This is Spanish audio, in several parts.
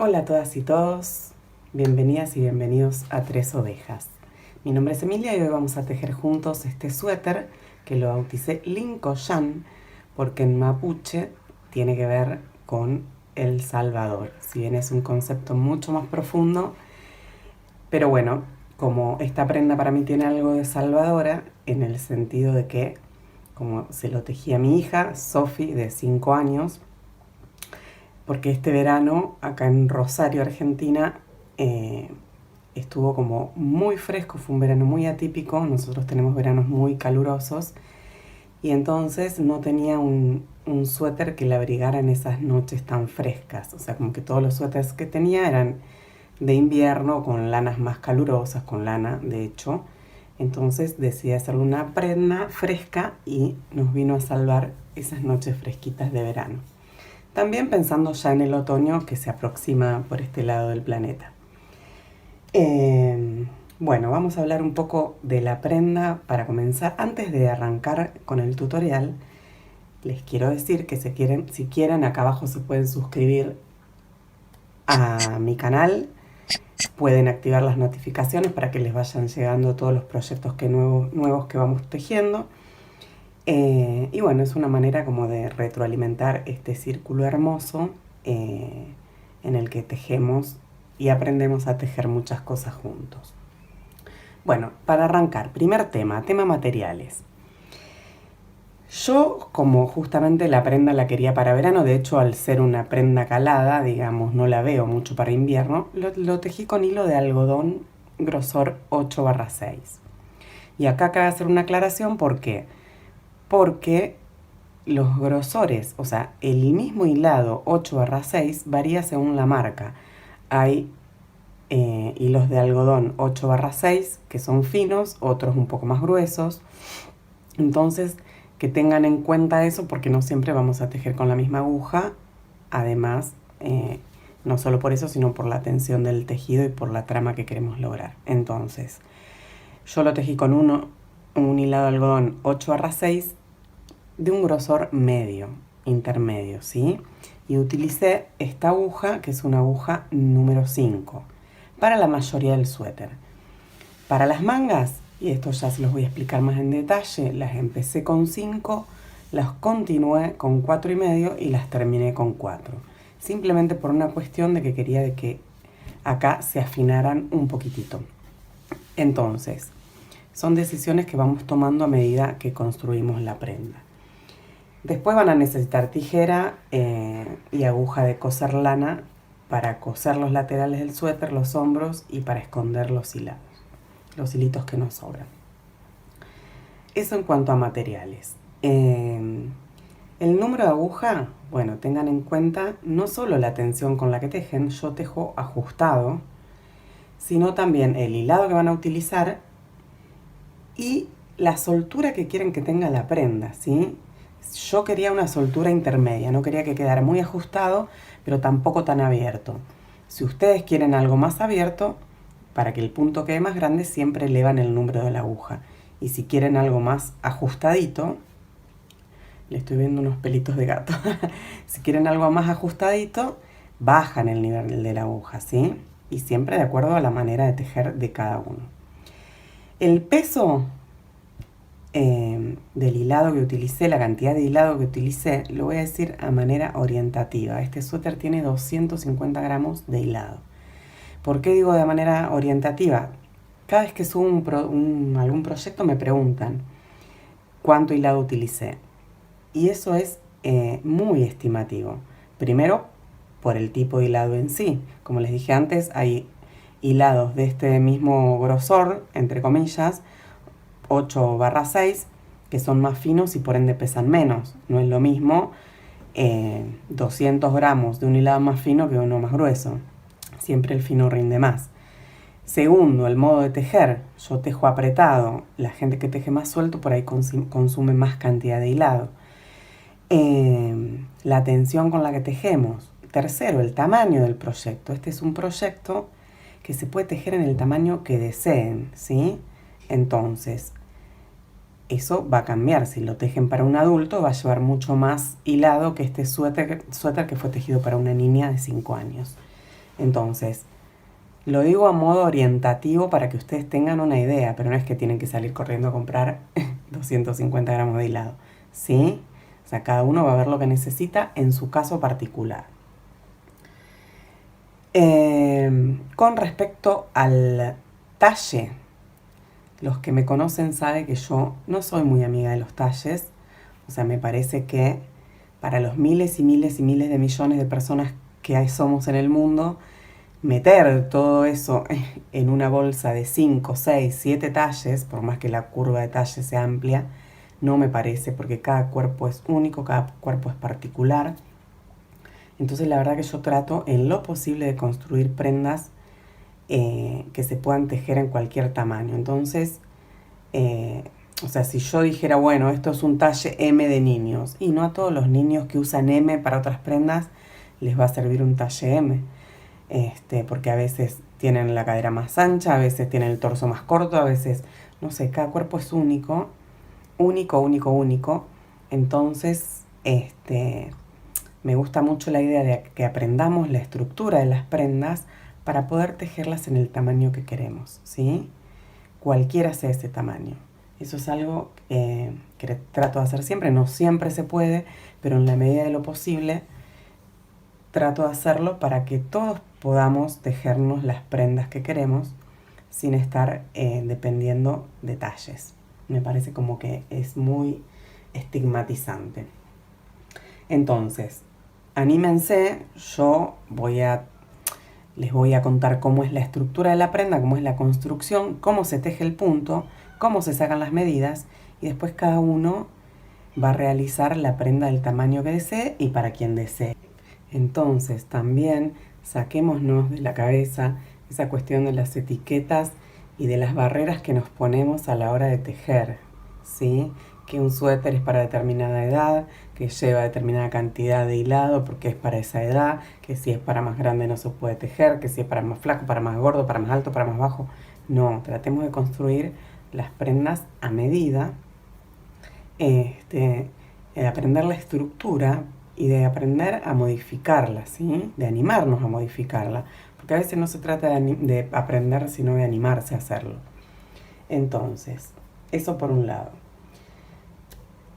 Hola a todas y todos, bienvenidas y bienvenidos a Tres Ovejas. Mi nombre es Emilia y hoy vamos a tejer juntos este suéter que lo bauticé Lincoln porque en mapuche tiene que ver con El Salvador. Si bien es un concepto mucho más profundo, pero bueno, como esta prenda para mí tiene algo de salvadora en el sentido de que, como se lo tejí a mi hija, Sofi, de 5 años, porque este verano acá en Rosario, Argentina, estuvo como muy fresco, fue un verano muy atípico, nosotros tenemos veranos muy calurosos y entonces no tenía un suéter que la abrigara en esas noches tan frescas, o sea, como que todos los suéteres que tenía eran de invierno con lanas más calurosas, con lana de hecho, entonces decidí hacerle una prenda fresca y nos vino a salvar esas noches fresquitas de verano. También pensando ya en el otoño que se aproxima por este lado del planeta. Bueno, vamos a hablar un poco de la prenda para comenzar. Antes de arrancar con el tutorial, les quiero decir que si quieren, acá abajo se pueden suscribir a mi canal. Pueden activar las notificaciones para que les vayan llegando todos los proyectos nuevos que vamos tejiendo. Y bueno, es una manera como de retroalimentar este círculo hermoso en el que tejemos y aprendemos a tejer muchas cosas juntos. Bueno, para arrancar, primer tema materiales. Yo, como justamente la prenda la quería para verano, de hecho al ser una prenda calada, digamos, no la veo mucho para invierno, lo tejí con hilo de algodón grosor 8/6. Y acá cabe hacer una aclaración porque los grosores, o sea, el mismo hilado 8/6 varía según la marca. Hay hilos de algodón 8/6 que son finos, otros un poco más gruesos. Entonces, que tengan en cuenta eso porque no siempre vamos a tejer con la misma aguja. Además, no solo por eso, sino por la tensión del tejido y por la trama que queremos lograr. Entonces, yo lo tejí con un hilado de algodón 8/6 de un grosor medio, intermedio, ¿sí? Y utilicé esta aguja, que es una aguja número 5, para la mayoría del suéter. Para las mangas, y esto ya se los voy a explicar más en detalle, las empecé con 5, las continué con 4,5 y las terminé con 4. Simplemente por una cuestión de que quería de que acá se afinaran un poquitito. Entonces, son decisiones que vamos tomando a medida que construimos la prenda. Después van a necesitar tijera y aguja de coser lana para coser los laterales del suéter, los hombros y para esconder los hilitos que nos sobran. Eso en cuanto a materiales. El número de aguja, bueno, tengan en cuenta no solo la tensión con la que tejen, yo tejo ajustado, sino también el hilado que van a utilizar y la soltura que quieren que tenga la prenda, ¿sí? Yo quería una soltura intermedia, no quería que quedara muy ajustado, pero tampoco tan abierto. Si ustedes quieren algo más abierto, para que el punto quede más grande, siempre elevan el número de la aguja. Y si quieren algo más ajustadito, le estoy viendo unos pelitos de gato. Si quieren algo más ajustadito, bajan el nivel de la aguja, ¿sí? Y siempre de acuerdo a la manera de tejer de cada uno. El peso del hilado que utilicé, la cantidad de hilado que utilicé, lo voy a decir a manera orientativa. Este suéter tiene 250 gramos de hilado. ¿Por qué digo de manera orientativa? Cada vez que subo algún proyecto me preguntan cuánto hilado utilicé. Y eso es muy estimativo. Primero, por el tipo de hilado en sí. Como les dije antes, hay hilados de este mismo grosor, entre comillas, 8/6, que son más finos y por ende pesan menos. No es lo mismo 200 gramos de un hilado más fino que uno más grueso. Siempre el fino rinde más. Segundo, el modo de tejer. Yo tejo apretado. La gente que teje más suelto por ahí consume más cantidad de hilado. La tensión con la que tejemos. Tercero, el tamaño del proyecto. Este es un proyecto que se puede tejer en el tamaño que deseen, ¿sí? Entonces, eso va a cambiar. Si lo tejen para un adulto, va a llevar mucho más hilado que este suéter que fue tejido para una niña de 5 años. Entonces, lo digo a modo orientativo para que ustedes tengan una idea, pero no es que tienen que salir corriendo a comprar 250 gramos de hilado, ¿sí? O sea, cada uno va a ver lo que necesita en su caso particular. Con respecto al talle, los que me conocen saben que yo no soy muy amiga de los talles. O sea, me parece que para los miles y miles y miles de millones de personas que somos en el mundo, meter todo eso en una bolsa de 5, 6, 7 talles, por más que la curva de talles sea amplia, no me parece, porque cada cuerpo es único, cada cuerpo es particular. Entonces la verdad que yo trato en lo posible de construir prendas que se puedan tejer en cualquier tamaño. Entonces, o sea, si yo dijera, bueno, esto es un talle M de niños, y no a todos los niños que usan M para otras prendas les va a servir un talle M. Porque a veces tienen la cadera más ancha, a veces tienen el torso más corto, a veces, no sé, cada cuerpo es único, único, único, único. Entonces, me gusta mucho la idea de que aprendamos la estructura de las prendas para poder tejerlas en el tamaño que queremos, ¿sí? Cualquiera sea ese tamaño. Eso es algo que trato de hacer siempre, no siempre se puede, pero en la medida de lo posible trato de hacerlo para que todos podamos tejernos las prendas que queremos sin estar dependiendo de talles. Me parece como que es muy estigmatizante. Entonces, anímense, les voy a contar cómo es la estructura de la prenda, cómo es la construcción, cómo se teje el punto, cómo se sacan las medidas y después cada uno va a realizar la prenda del tamaño que desee y para quien desee. Entonces también saquémonos de la cabeza esa cuestión de las etiquetas y de las barreras que nos ponemos a la hora de tejer, ¿sí? Que un suéter es para determinada edad, que lleva determinada cantidad de hilado porque es para esa edad, que si es para más grande no se puede tejer, que si es para más flaco, para más gordo, para más alto, para más bajo. No, tratemos de construir las prendas a medida, de aprender la estructura y de aprender a modificarla, ¿sí? De animarnos a modificarla, porque a veces no se trata de aprender, sino de animarse a hacerlo. Entonces, eso por un lado.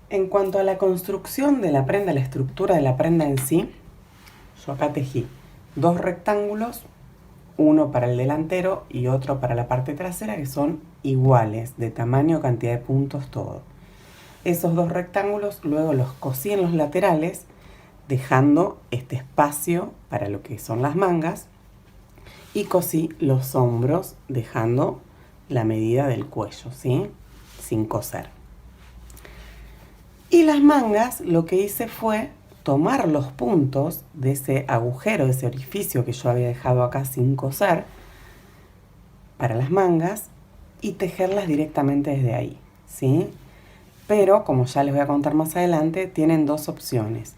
En cuanto a la construcción de la prenda, la estructura de la prenda en sí, yo acá tejí 2 rectángulos, uno para el delantero y otro para la parte trasera, que son iguales de tamaño, cantidad de puntos, todo. Esos 2 rectángulos luego los cosí en los laterales, dejando este espacio para lo que son las mangas, y cosí los hombros dejando la medida del cuello, ¿sí? Sin coser. Y las mangas lo que hice fue tomar los puntos de ese agujero, de ese orificio que yo había dejado acá sin coser para las mangas y tejerlas directamente desde ahí, ¿sí? Pero, como ya les voy a contar más adelante, tienen 2 opciones.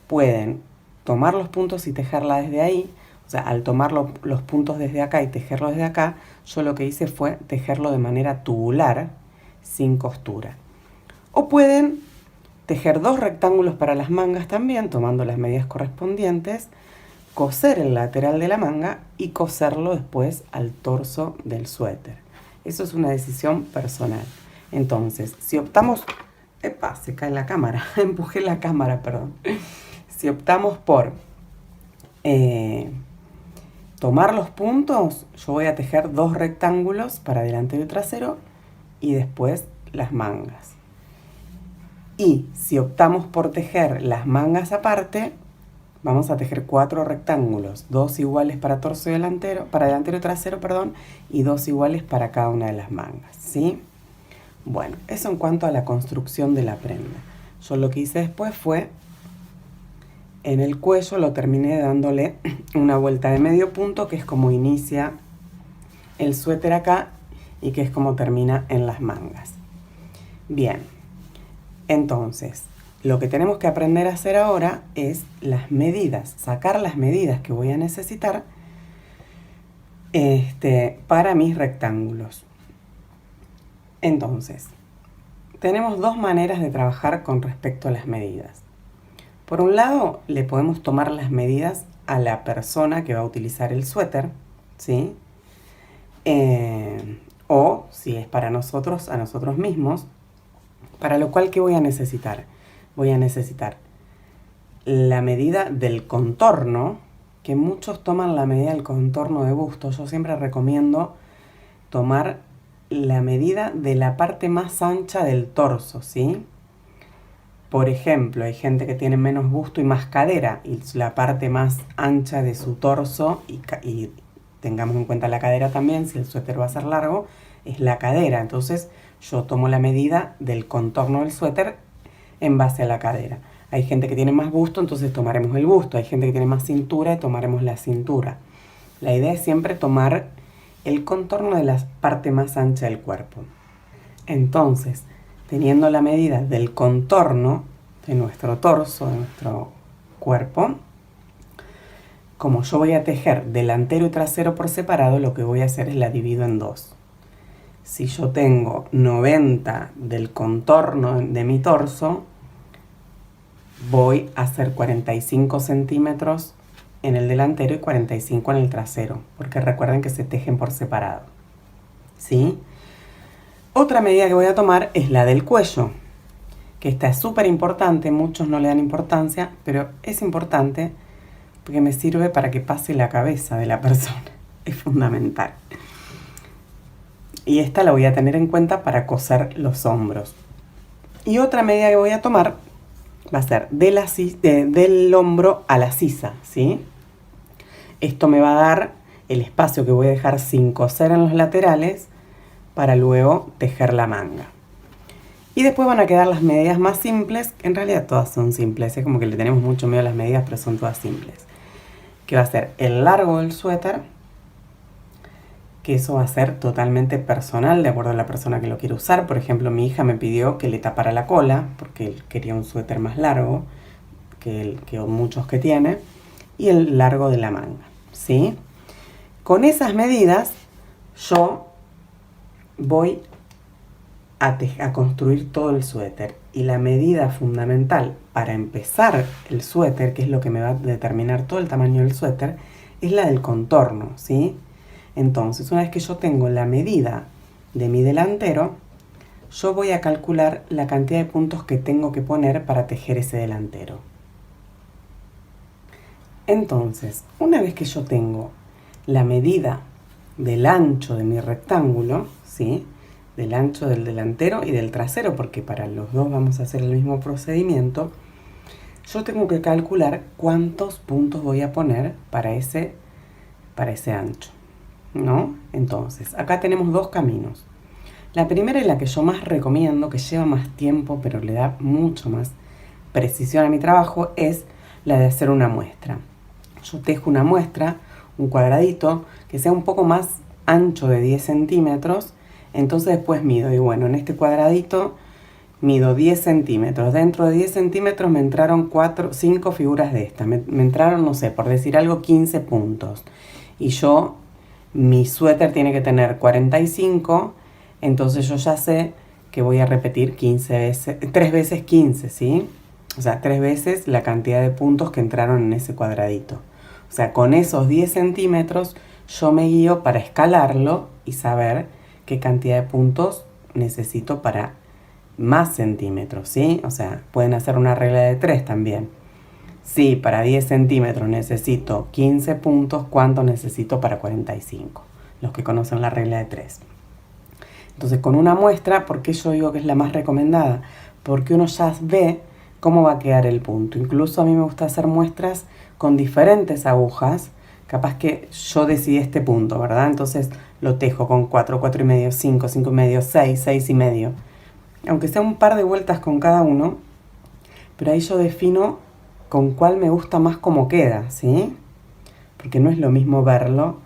Pueden tomar los puntos y tejerla desde ahí, o sea, al tomar los puntos desde acá y tejerlo desde acá, yo lo que hice fue tejerlo de manera tubular, sin costura. O pueden tejer 2 rectángulos para las mangas también, tomando las medidas correspondientes, coser el lateral de la manga y coserlo después al torso del suéter. Eso es una decisión personal. Entonces, si optamos... ¡Epa! Se cae la cámara. Empujé la cámara, perdón. Si optamos por tomar los puntos, yo voy a tejer 2 rectángulos para delantero y trasero y después las mangas. Y si optamos por tejer las mangas aparte, vamos a tejer 4 rectángulos, 2 iguales para torso y delantero, para delantero y trasero, perdón, y 2 iguales para cada una de las mangas, ¿sí? Bueno, eso en cuanto a la construcción de la prenda. Yo lo que hice después fue, en el cuello lo terminé dándole una vuelta de medio punto, que es como inicia el suéter acá y que es como termina en las mangas. Bien, entonces, lo que tenemos que aprender a hacer ahora es las medidas, sacar las medidas que voy a necesitar para mis rectángulos. Entonces, tenemos 2 maneras de trabajar con respecto a las medidas. Por un lado, le podemos tomar las medidas a la persona que va a utilizar el suéter, ¿sí? O si es para nosotros, a nosotros mismos, para lo cual, ¿qué voy a necesitar? Voy a necesitar la medida del contorno, que muchos toman la medida del contorno de busto. Yo siempre recomiendo tomar la medida de la parte más ancha del torso, ¿sí? Por ejemplo, hay gente que tiene menos busto y más cadera, y la parte más ancha de su torso, y tengamos en cuenta la cadera también, si el suéter va a ser largo, es la cadera. Entonces yo tomo la medida del contorno del suéter en base a la cadera. Hay gente que tiene más busto, entonces tomaremos el busto. Hay gente que tiene más cintura y tomaremos la cintura. La idea es siempre tomar el contorno de la parte más ancha del cuerpo. Entonces, teniendo la medida del contorno de nuestro torso, de nuestro cuerpo, como yo voy a tejer delantero y trasero por separado, lo que voy a hacer es la divido en dos. Si yo tengo 90 del contorno de mi torso, voy a hacer 45 centímetros en el delantero y 45 en el trasero, porque recuerden que se tejen por separado, ¿sí? Otra medida que voy a tomar es la del cuello, que esta es súper importante, muchos no le dan importancia, pero es importante porque me sirve para que pase la cabeza de la persona, es fundamental. Y esta la voy a tener en cuenta para coser los hombros. Y otra medida que voy a tomar va a ser del hombro a la sisa, ¿sí? Esto me va a dar el espacio que voy a dejar sin coser en los laterales para luego tejer la manga. Y después van a quedar las medidas más simples, que en realidad todas son simples, es como que le tenemos mucho miedo a las medidas, pero son todas simples. Que va a ser el largo del suéter, que eso va a ser totalmente personal, de acuerdo a la persona que lo quiere usar. Por ejemplo, mi hija me pidió que le tapara la cola, porque él quería un suéter más largo que muchos que tiene, y el largo de la manga, ¿sí? Con esas medidas yo voy a construir todo el suéter, y la medida fundamental para empezar el suéter, que es lo que me va a determinar todo el tamaño del suéter, es la del contorno, ¿sí? Entonces, una vez que yo tengo la medida de mi delantero, yo voy a calcular la cantidad de puntos que tengo que poner para tejer ese delantero. Entonces, una vez que yo tengo la medida del ancho de mi rectángulo, ¿sí? Del ancho del delantero y del trasero, porque para los dos vamos a hacer el mismo procedimiento, yo tengo que calcular cuántos puntos voy a poner para ese ancho, ¿no? Entonces, acá tenemos dos caminos. La primera es la que yo más recomiendo, que lleva más tiempo, pero le da mucho más precisión a mi trabajo, es la de hacer una muestra. Yo tejo una muestra, un cuadradito, que sea un poco más ancho de 10 centímetros, entonces después mido, y bueno, en este cuadradito mido 10 centímetros. Dentro de 10 centímetros me entraron 5 figuras de estas. Me entraron, no sé, por decir algo, 15 puntos. Y mi suéter tiene que tener 45, entonces yo ya sé que voy a repetir 3 veces 15, ¿sí? O sea, 3 veces la cantidad de puntos que entraron en ese cuadradito. O sea, con esos 10 centímetros yo me guío para escalarlo y saber qué cantidad de puntos necesito para más centímetros, ¿sí? O sea, pueden hacer una regla de 3 también. Si para 10 centímetros necesito 15 puntos, ¿cuánto necesito para 45? Los que conocen la regla de 3. Entonces, con una muestra, ¿por qué yo digo que es la más recomendada? Porque uno ya ve cómo va a quedar el punto. Incluso a mí me gusta hacer muestras con diferentes agujas. Capaz que yo decidí este punto, ¿verdad? Entonces lo tejo con 4, 4 y medio, 5, 5 y medio, 6, 6 y medio. Aunque sea un par de vueltas con cada uno, pero ahí yo defino con cuál me gusta más cómo queda, ¿sí? Porque no es lo mismo verlo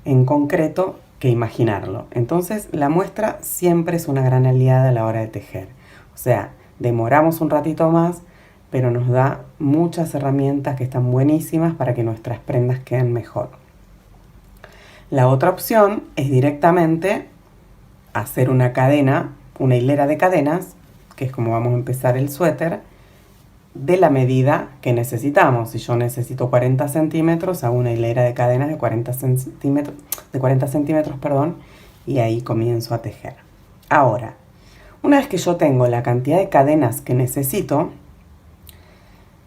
en concreto que imaginarlo. Entonces la muestra siempre es una gran aliada a la hora de tejer. O sea, demoramos un ratito más, pero nos da muchas herramientas que están buenísimas para que nuestras prendas queden mejor. La otra opción es directamente hacer una cadena, una hilera de cadenas, que es como vamos a empezar el suéter, de la medida que necesitamos. Si yo necesito 40 centímetros, hago una hilera de cadenas de 40 centímetros, perdón, y ahí comienzo a tejer. Ahora, una vez que yo tengo la cantidad de cadenas que necesito,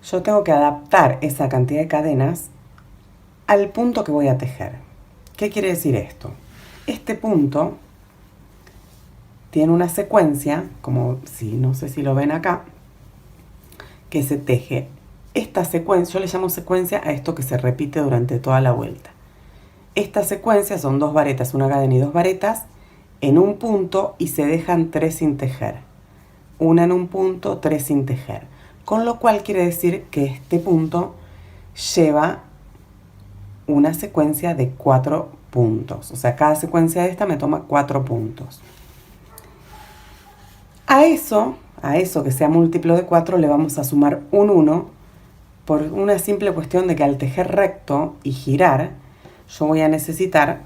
yo tengo que adaptar esa cantidad de cadenas al punto que voy a tejer. ¿Qué quiere decir esto? Este punto tiene una secuencia, como si, no sé si lo ven acá, que se teje. Esta secuencia, yo le llamo secuencia a esto que se repite durante toda la vuelta. Esta secuencia son 2 varetas, una cadena y 2 varetas, en un punto y se dejan 3 sin tejer. Una en un punto, 3 sin tejer. Con lo cual quiere decir que este punto lleva una secuencia de 4 puntos. O sea, cada secuencia de esta me toma 4 puntos. A eso que sea múltiplo de 4 le vamos a sumar un 1 por una simple cuestión de que al tejer recto y girar, yo voy a necesitar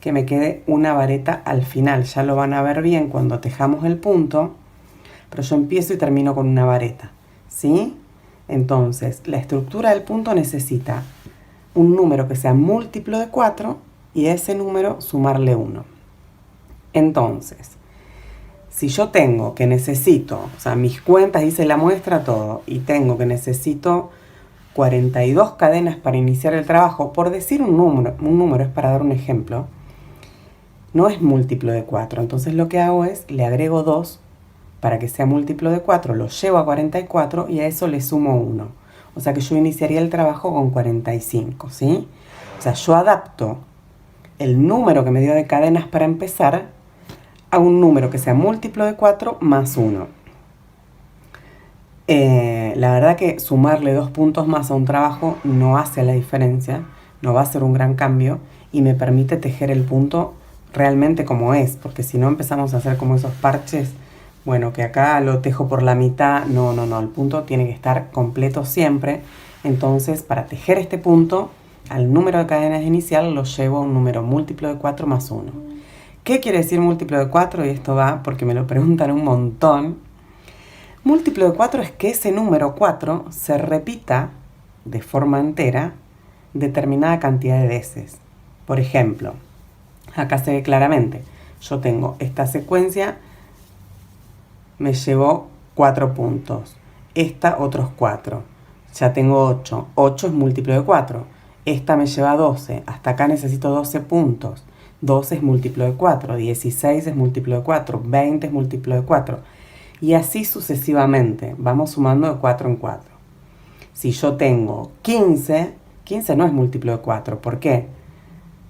que me quede una vareta al final. Ya lo van a ver bien cuando tejamos el punto, pero yo empiezo y termino con una vareta, ¿sí? Entonces, la estructura del punto necesita un número que sea múltiplo de 4 y a ese número sumarle 1. Entonces, si yo tengo que necesito, o sea, mis cuentas hice la muestra todo, y tengo que necesito 42 cadenas para iniciar el trabajo, por decir un número es para dar un ejemplo, no es múltiplo de 4. Entonces lo que hago es, le agrego 2 para que sea múltiplo de 4, lo llevo a 44 y a eso le sumo 1. O sea que yo iniciaría el trabajo con 45, ¿sí? O sea, yo adapto el número que me dio de cadenas para empezar a un número que sea múltiplo de 4 más 1. La verdad que sumarle 2 puntos más a un trabajo no hace la diferencia, no va a ser un gran cambio y me permite tejer el punto realmente como es, porque si no empezamos a hacer como esos parches, bueno, que acá lo tejo por la mitad, no, el punto tiene que estar completo siempre. Entonces, para tejer este punto, al número de cadenas inicial lo llevo a un número múltiplo de 4 más 1. ¿Qué quiere decir múltiplo de 4? Y esto va porque me lo preguntan un montón. Múltiplo de 4 es que ese número 4 se repita de forma entera determinada cantidad de veces. Por ejemplo, acá se ve claramente, yo tengo esta secuencia, me llevó 4 puntos, esta otros 4, ya tengo 8, 8 es múltiplo de 4, esta me lleva 12, hasta acá necesito 12 puntos, 12 es múltiplo de 4, 16 es múltiplo de 4, 20 es múltiplo de 4, y así sucesivamente, vamos sumando de 4 en 4. Si yo tengo 15, 15 no es múltiplo de 4, ¿por qué?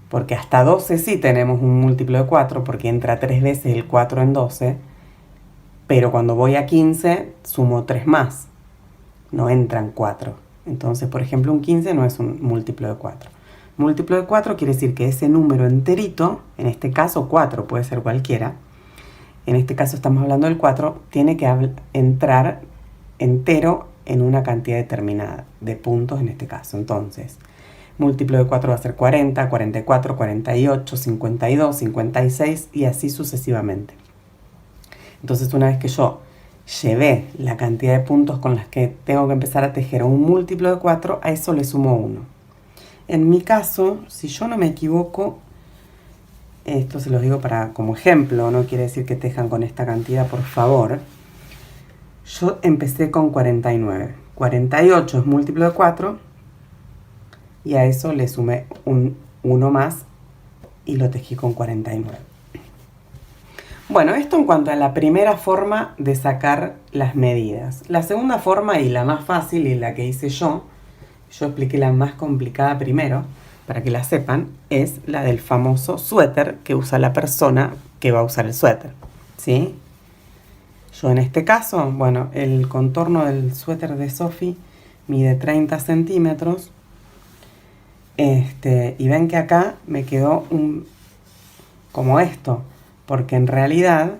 Porque hasta 12 sí tenemos un múltiplo de 4, porque entra 3 veces el 4 en 12, pero cuando voy a 15 sumo 3 más, no entran 4. Entonces, por ejemplo, un 15 no es un múltiplo de 4. Múltiplo de 4 quiere decir que ese número enterito, en este caso 4, puede ser cualquiera, en este caso estamos hablando del 4, tiene que entrar entero en una cantidad determinada de puntos en este caso. Entonces, múltiplo de 4 va a ser 40, 44, 48, 52, 56 y así sucesivamente. Entonces, una vez que yo llevé la cantidad de puntos con las que tengo que empezar a tejer un múltiplo de 4, a eso le sumo 1. En mi caso, si yo no me equivoco, esto se los digo como ejemplo, no quiere decir que tejan con esta cantidad, por favor. Yo empecé con 49. 48 es múltiplo de 4 y a eso le sumé un 1 más y lo tejí con 49. Bueno, esto en cuanto a la primera forma de sacar las medidas. La segunda forma y la más fácil y la que hice yo expliqué la más complicada primero, para que la sepan, es la del famoso suéter que usa la persona que va a usar el suéter, ¿sí? Yo en este caso, bueno, el contorno del suéter de Sophie mide 30 centímetros, y ven que acá me quedó como esto, porque en realidad,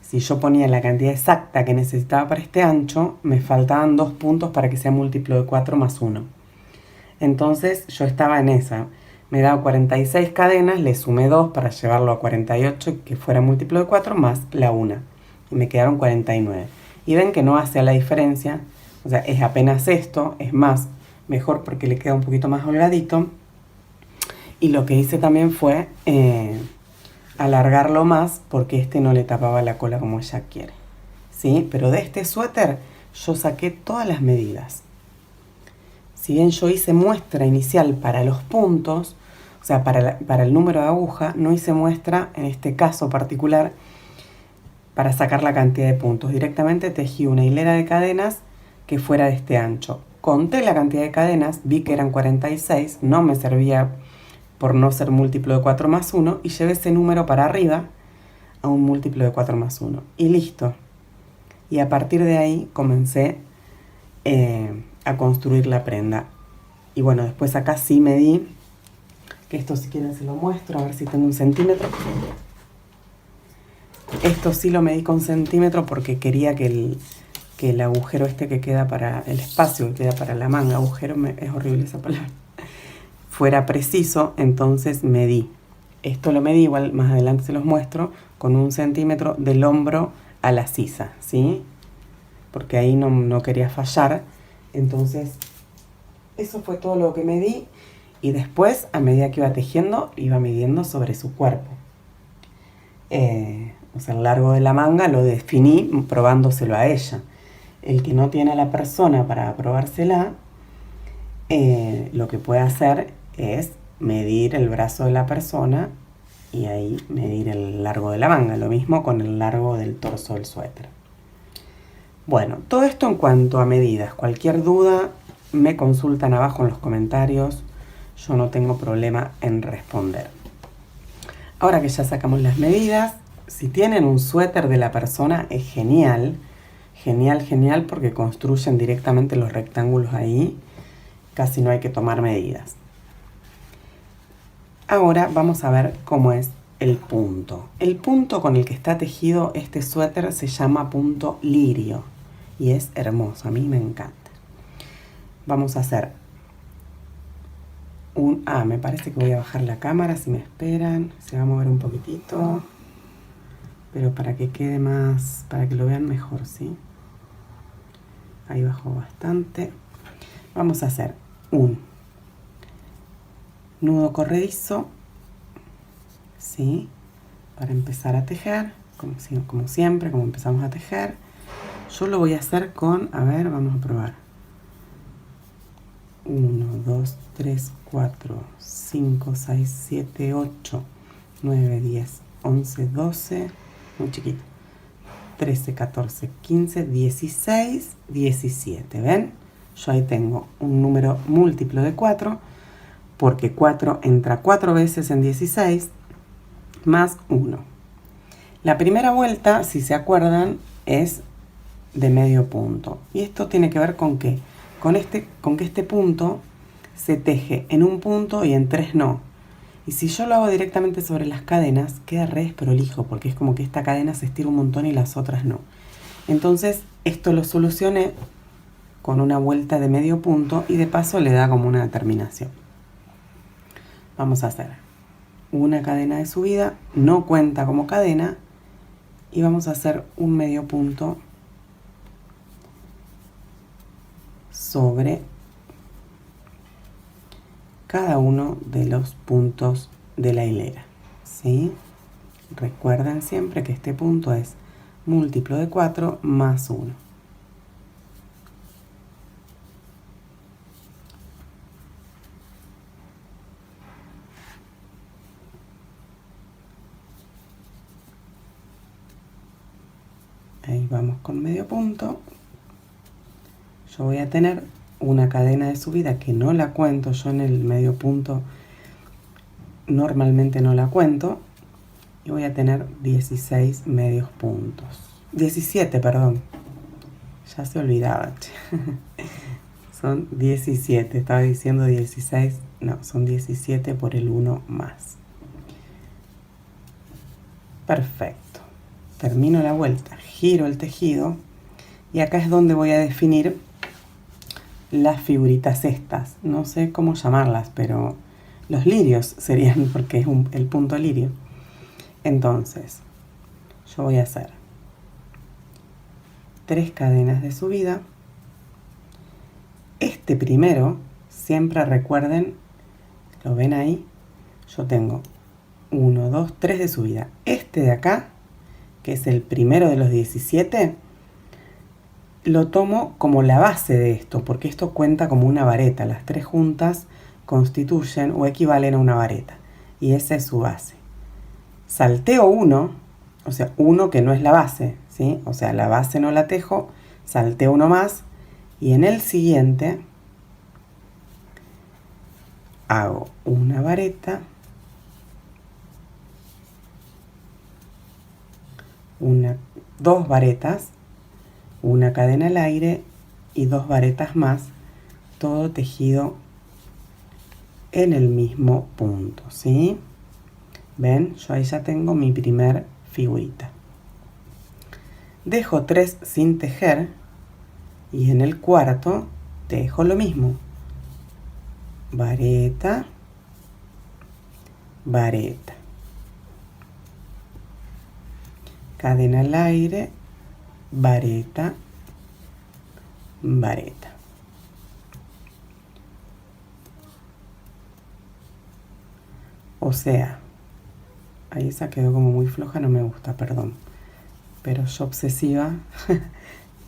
si yo ponía la cantidad exacta que necesitaba para este ancho, me faltaban 2 puntos para que sea múltiplo de 4 más 1. Entonces yo estaba en esa. Me he dado 46 cadenas, le sumé 2 para llevarlo a 48, que fuera múltiplo de 4, más la 1. Y me quedaron 49. Y ven que no hace la diferencia, O sea, es apenas esto, es más, mejor porque le queda un poquito más holgadito. Y lo que hice también fue alargarlo más porque este no le tapaba la cola como ella quiere. ¿Sí? Pero de este suéter yo saqué todas las medidas. Si bien yo hice muestra inicial para los puntos, o sea, para el número de aguja, no hice muestra en este caso particular para sacar la cantidad de puntos. Directamente tejí una hilera de cadenas que fuera de este ancho. Conté la cantidad de cadenas, vi que eran 46, no me servía por no ser múltiplo de 4 más 1, y llevé ese número para arriba a un múltiplo de 4 más 1. Y listo. Y a partir de ahí comencé a construir la prenda. Y bueno, después acá sí medí, que esto si quieren se lo muestro, a ver si tengo un centímetro. Esto sí lo medí con centímetro porque quería que el agujero este que queda para el espacio, que queda para la manga, agujero, es horrible esa palabra, fuera preciso, entonces medí. Esto lo medí, igual más adelante se los muestro, con 1 centímetro del hombro a la sisa, ¿sí? Porque ahí no quería fallar. Entonces, eso fue todo lo que medí. Y después, a medida que iba tejiendo, iba midiendo sobre su cuerpo. O sea, el largo de la manga lo definí probándoselo a ella. El que no tiene a la persona para probársela, lo que puede hacer es medir el brazo de la persona y ahí medir el largo de la manga. Lo mismo con el largo del torso del suéter. Bueno, todo esto en cuanto a medidas. Cualquier duda me consultan abajo en los comentarios. Yo no tengo problema en responder. Ahora que ya sacamos las medidas, si tienen un suéter de la persona es genial. Genial, genial, porque construyen directamente los rectángulos ahí. Casi no hay que tomar medidas. Ahora vamos a ver cómo es el punto. El punto con el que está tejido este suéter se llama punto lirio. Y es hermoso, a mí me encanta. Vamos a hacer me parece que voy a bajar la cámara, si me esperan. Se va a mover un poquitito. Pero para que quede más, para que lo vean mejor, ¿sí? Ahí bajó bastante. Vamos a hacer un nudo corredizo, ¿sí? Para empezar a tejer, como siempre, como empezamos a tejer. Yo lo voy a hacer con, a ver, vamos a probar. 1, 2, 3, 4, 5, 6, 7, 8, 9, 10, 11, 12, muy chiquito. 13, 14, 15, 16, 17, ¿ven? Yo ahí tengo un número múltiplo de 4, porque 4 entra 4 veces en 16, más 1. La primera vuelta, si se acuerdan, es de medio punto. Y esto tiene que ver con que este punto se teje en un punto y en 3 no. Y si yo lo hago directamente sobre las cadenas, queda re desprolijo, porque es como que esta cadena se estira un montón y las otras no. Entonces, esto lo solucioné con una vuelta de medio punto y de paso le da como una terminación. Vamos a hacer una cadena de subida, no cuenta como cadena, y vamos a hacer un medio punto sobre cada uno de los puntos de la hilera, ¿sí? Recuerden siempre que este punto es múltiplo de 4 más 1. Ahí vamos con medio punto. Yo voy a tener una cadena de subida que no la cuento, yo en el medio punto normalmente no la cuento, y voy a tener 16 medios puntos. 17, perdón. Ya se olvidaba. Son 17, estaba diciendo 16, no, son 17 por el 1 más. Perfecto. Termino la vuelta, giro el tejido y acá es donde voy a definir las figuritas estas. No sé cómo llamarlas, pero los lirios serían, porque es el punto lirio. Entonces, yo voy a hacer 3 cadenas de subida, este primero, siempre recuerden, ¿lo ven ahí? Yo tengo 1, 2, 3 de subida. Este de acá, que es el primero de los 17, lo tomo como la base de esto, porque esto cuenta como una vareta. Las 3 juntas constituyen o equivalen a una vareta. Y esa es su base. Salteo 1, o sea, 1 que no es la base, ¿sí? O sea, la base no la tejo, salteo 1 más. Y en el siguiente hago una vareta, dos varetas, una cadena al aire y 2 varetas más, todo tejido en el mismo punto, ¿sí? ¿Ven? Yo ahí ya tengo mi primer figurita. Dejo 3 sin tejer y en el cuarto tejo lo mismo. Vareta, vareta. Cadena al aire, vareta, vareta. O sea, ahí esa quedó como muy floja, no me gusta, perdón. Pero yo obsesiva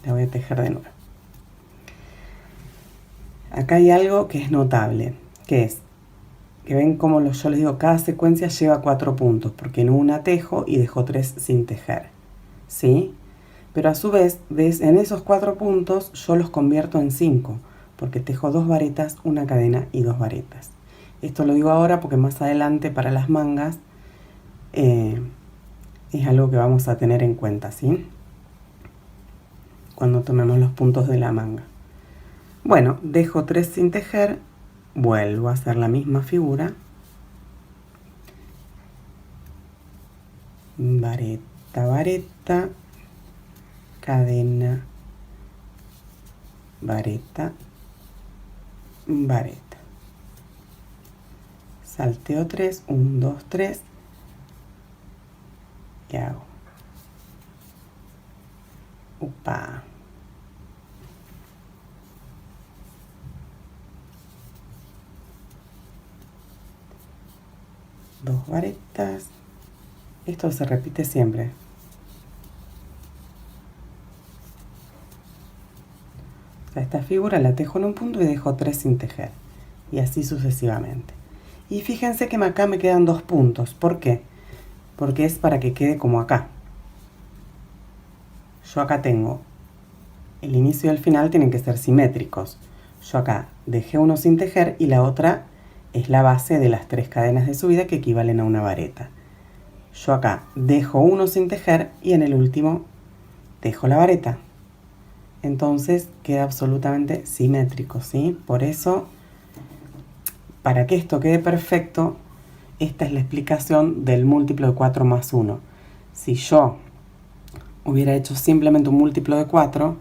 la voy a tejer de nuevo. Acá hay algo que es notable, que es que ven como yo les digo, cada secuencia lleva 4 puntos, porque en una tejo y dejo 3 sin tejer, ¿sí? Pero a su vez, ves, en esos 4 puntos yo los convierto en 5, porque tejo 2 varetas, una cadena y 2 varetas. Esto lo digo ahora porque más adelante para las mangas es algo que vamos a tener en cuenta, ¿sí? Cuando tomemos los puntos de la manga. Bueno, dejo 3 sin tejer, vuelvo a hacer la misma figura. Vareta, vareta, cadena, vareta, vareta. Salteo 3, 1, 2, 3 y hago. Upa. Dos varetas. Esto se repite siempre. O sea, esta figura la tejo en un punto y dejo 3 sin tejer. Y así sucesivamente. Y fíjense que acá me quedan 2 puntos. ¿Por qué? Porque es para que quede como acá. Yo acá tengo el inicio y el final tienen que ser simétricos. Yo acá dejé uno sin tejer y la otra es la base de las 3 cadenas de subida que equivalen a una vareta. Yo acá dejo uno sin tejer y en el último tejo la vareta. Entonces queda absolutamente simétrico, ¿sí? Por eso, para que esto quede perfecto, esta es la explicación del múltiplo de 4 más 1. Si yo hubiera hecho simplemente un múltiplo de 4,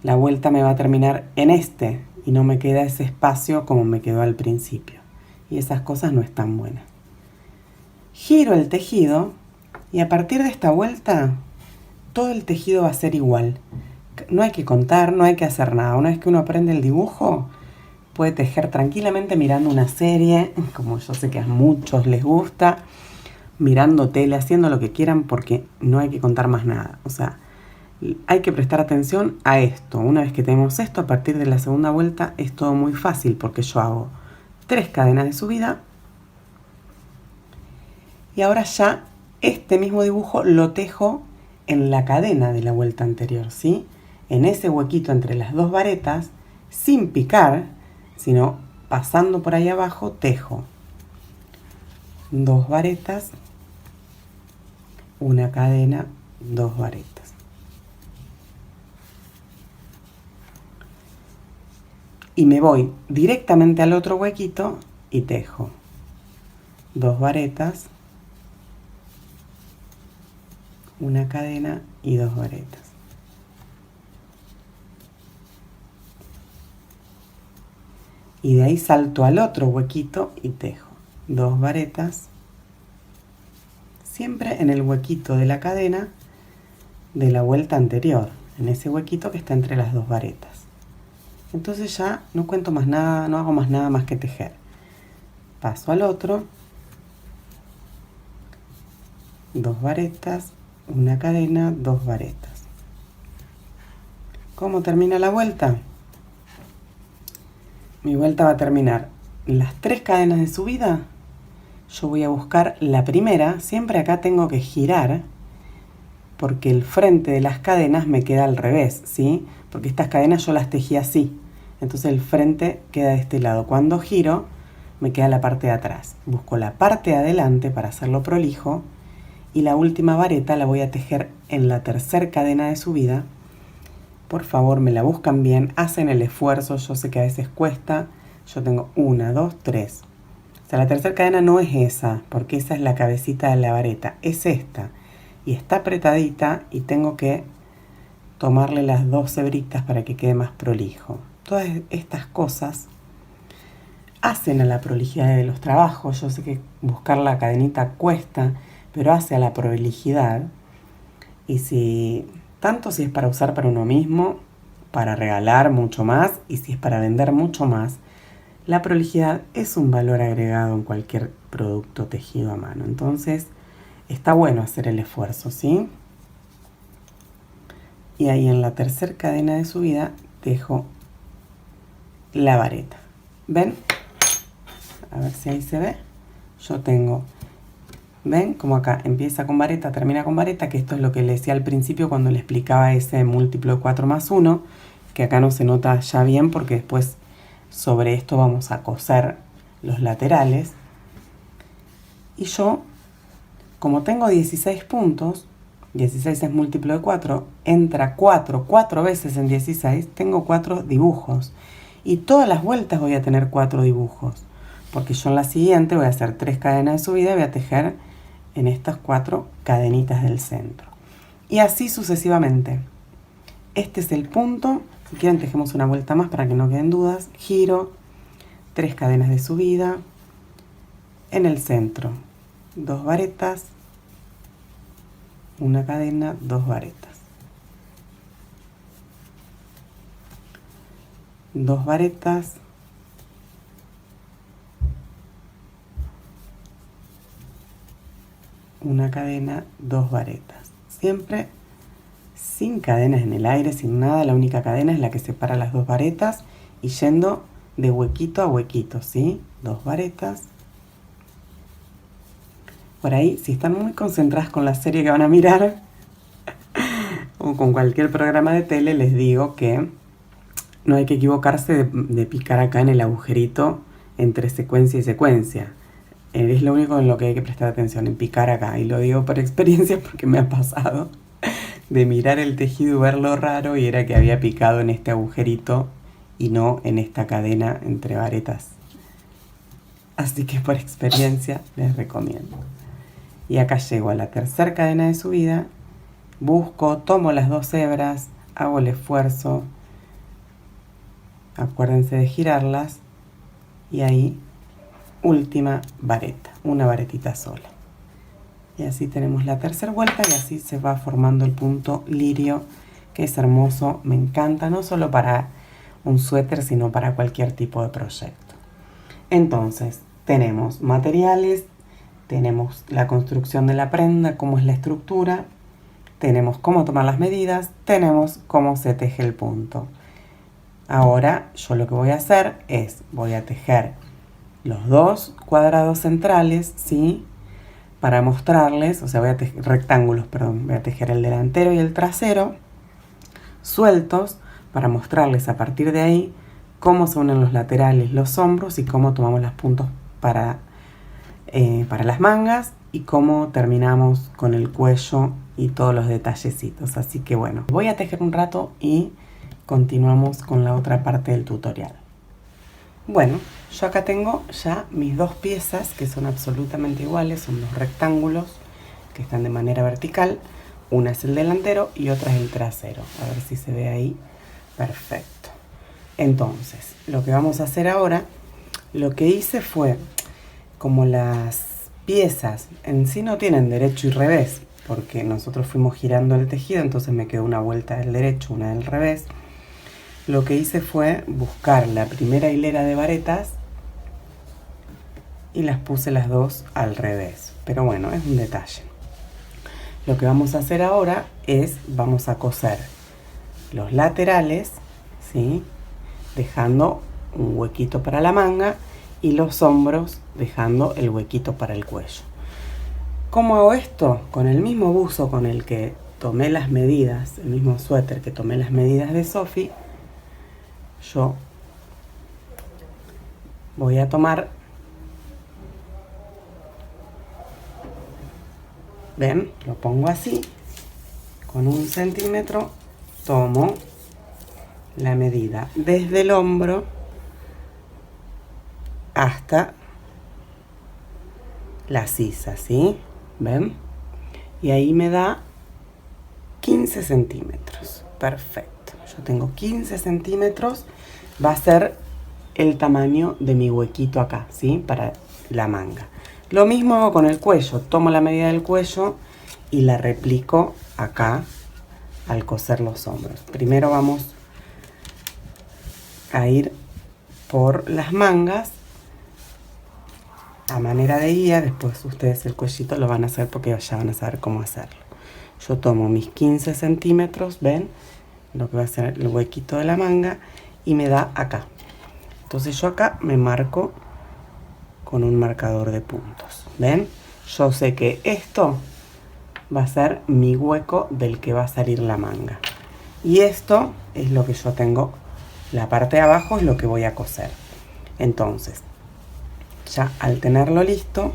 la vuelta me va a terminar en este y no me queda ese espacio como me quedó al principio. Y esas cosas no están buenas. Giro el tejido y a partir de esta vuelta todo el tejido va a ser igual. No hay que contar, no hay que hacer nada. Una vez que uno aprende el dibujo, puede tejer tranquilamente mirando una serie, como yo sé que a muchos les gusta, mirando tele, haciendo lo que quieran porque no hay que contar más nada. O sea, hay que prestar atención a esto. Una vez que tenemos esto, a partir de la segunda vuelta es todo muy fácil porque yo hago 3 cadenas de subida y ahora ya este mismo dibujo lo tejo en la cadena de la vuelta anterior, ¿sí? En ese huequito entre las 2 varetas, sin picar, sino pasando por ahí abajo, tejo 2 varetas, una cadena, 2 varetas. Y me voy directamente al otro huequito y tejo 2 varetas, una cadena y 2 varetas. Y de ahí salto al otro huequito y tejo 2 varetas, siempre en el huequito de la cadena de la vuelta anterior, en ese huequito que está entre las 2 varetas. Entonces ya no cuento más nada, no hago más nada más que tejer. Paso al otro, 2 varetas, una cadena, 2 varetas. ¿Cómo termina la vuelta? Mi vuelta va a terminar las 3 cadenas de subida. Yo voy a buscar la primera, siempre acá tengo que girar porque el frente de las cadenas me queda al revés, ¿sí? Porque estas cadenas yo las tejí así, entonces el frente queda de este lado. Cuando giro me queda la parte de atrás. Busco la parte de adelante para hacerlo prolijo y la última vareta la voy a tejer en la tercera cadena de subida. Por favor, me la buscan bien, hacen el esfuerzo, yo sé que a veces cuesta. Yo tengo 1, 2, 3. O sea, la tercera cadena no es esa, porque esa es la cabecita de la vareta, es esta. Y está apretadita y tengo que tomarle las 2 hebritas para que quede más prolijo. Todas estas cosas hacen a la prolijidad de los trabajos. Yo sé que buscar la cadenita cuesta, pero hace a la prolijidad. Y si es para usar para uno mismo, para regalar mucho más, y si es para vender mucho más, la prolijidad es un valor agregado en cualquier producto tejido a mano. Entonces, está bueno hacer el esfuerzo, ¿sí? Y ahí en la tercera cadena de subida dejo la vareta. ¿Ven? A ver si ahí se ve. Yo tengo, ¿ven? Como acá empieza con vareta, termina con vareta, que esto es lo que le decía al principio cuando le explicaba ese múltiplo de 4 más 1, que acá no se nota ya bien porque después sobre esto vamos a coser los laterales. Y yo, como tengo 16 puntos, 16 es múltiplo de 4, entra 4 veces en 16, tengo 4 dibujos. Y todas las vueltas voy a tener 4 dibujos, porque yo en la siguiente voy a hacer 3 cadenas de subida y voy a tejer en estas 4 cadenitas del centro. Y así sucesivamente. Este es el punto. Si quieren tejemos una vuelta más para que no queden dudas. Giro, 3 cadenas de subida, en el centro 2 varetas, una cadena, 2 varetas, 2 varetas, una cadena, 2 varetas. Siempre sin cadenas en el aire, sin nada. La única cadena es la que separa las 2 varetas y yendo de huequito a huequito, ¿sí? 2 varetas. Por ahí, si están muy concentradas con la serie que van a mirar o con cualquier programa de tele, les digo que no hay que equivocarse de picar acá en el agujerito entre secuencia y secuencia. Es lo único en lo que hay que prestar atención, en picar acá. Y lo digo por experiencia porque me ha pasado de mirar el tejido y verlo raro y era que había picado en este agujerito y no en esta cadena entre varetas. Así que por experiencia les recomiendo. Y acá llego a la tercera cadena de subida, busco, tomo las 2 hebras, hago el esfuerzo, acuérdense de girarlas, y ahí última vareta, una varetita sola. Y así tenemos la tercera vuelta y así se va formando el punto lirio, que es hermoso, me encanta, no solo para un suéter, sino para cualquier tipo de proyecto. Entonces, tenemos materiales, tenemos la construcción de la prenda, cómo es la estructura, tenemos cómo tomar las medidas, tenemos cómo se teje el punto. Ahora yo lo que voy a hacer es, voy a tejer los 2 cuadrados centrales, ¿sí? Para mostrarles, o sea, voy a tejer rectángulos, perdón, voy a tejer el delantero y el trasero sueltos para mostrarles a partir de ahí cómo se unen los laterales, los hombros y cómo tomamos los puntos para las mangas y cómo terminamos con el cuello y todos los detallecitos. Así que bueno, voy a tejer un rato y continuamos con la otra parte del tutorial. Bueno, yo acá tengo ya mis 2 piezas que son absolutamente iguales, son 2 rectángulos que están de manera vertical. Una es el delantero y otra es el trasero. A ver si se ve ahí. Perfecto. Entonces, lo que vamos a hacer ahora, lo que hice fue, como las piezas en sí no tienen derecho y revés, porque nosotros fuimos girando el tejido, entonces me quedó una vuelta del derecho, una del revés. lo que hice fue buscar la primera hilera de varetas y las puse las dos al revés. Pero bueno, es un detalle. Lo que vamos a hacer ahora es, vamos a coser los laterales, ¿sí? Dejando un huequito para la manga y los hombros dejando el huequito para el cuello. ¿Cómo hago esto? Con el mismo buzo con el que tomé las medidas, el mismo suéter que tomé las medidas de Sophie, yo voy a tomar, ven, lo pongo así, con 1 centímetro tomo la medida desde el hombro hasta la sisa, ¿sí? ¿Ven? Y ahí me da 15 centímetros. Perfecto. Yo tengo 15 centímetros. Va a ser el tamaño de mi huequito acá, ¿sí? Para la manga. Lo mismo hago con el cuello. Tomo la medida del cuello y la replico acá al coser los hombros. Primero vamos a ir por las mangas a manera de guía. Después ustedes el cuellito lo van a hacer porque ya van a saber cómo hacerlo. Yo tomo mis 15 centímetros, ven, lo que va a ser el huequito de la manga y me da acá. Entonces yo acá me marco con un marcador de puntos, ven. Yo sé que esto va a ser mi hueco del que va a salir la manga. Y esto es lo que yo tengo, la parte de abajo es lo que voy a coser. Entonces, ya al tenerlo listo,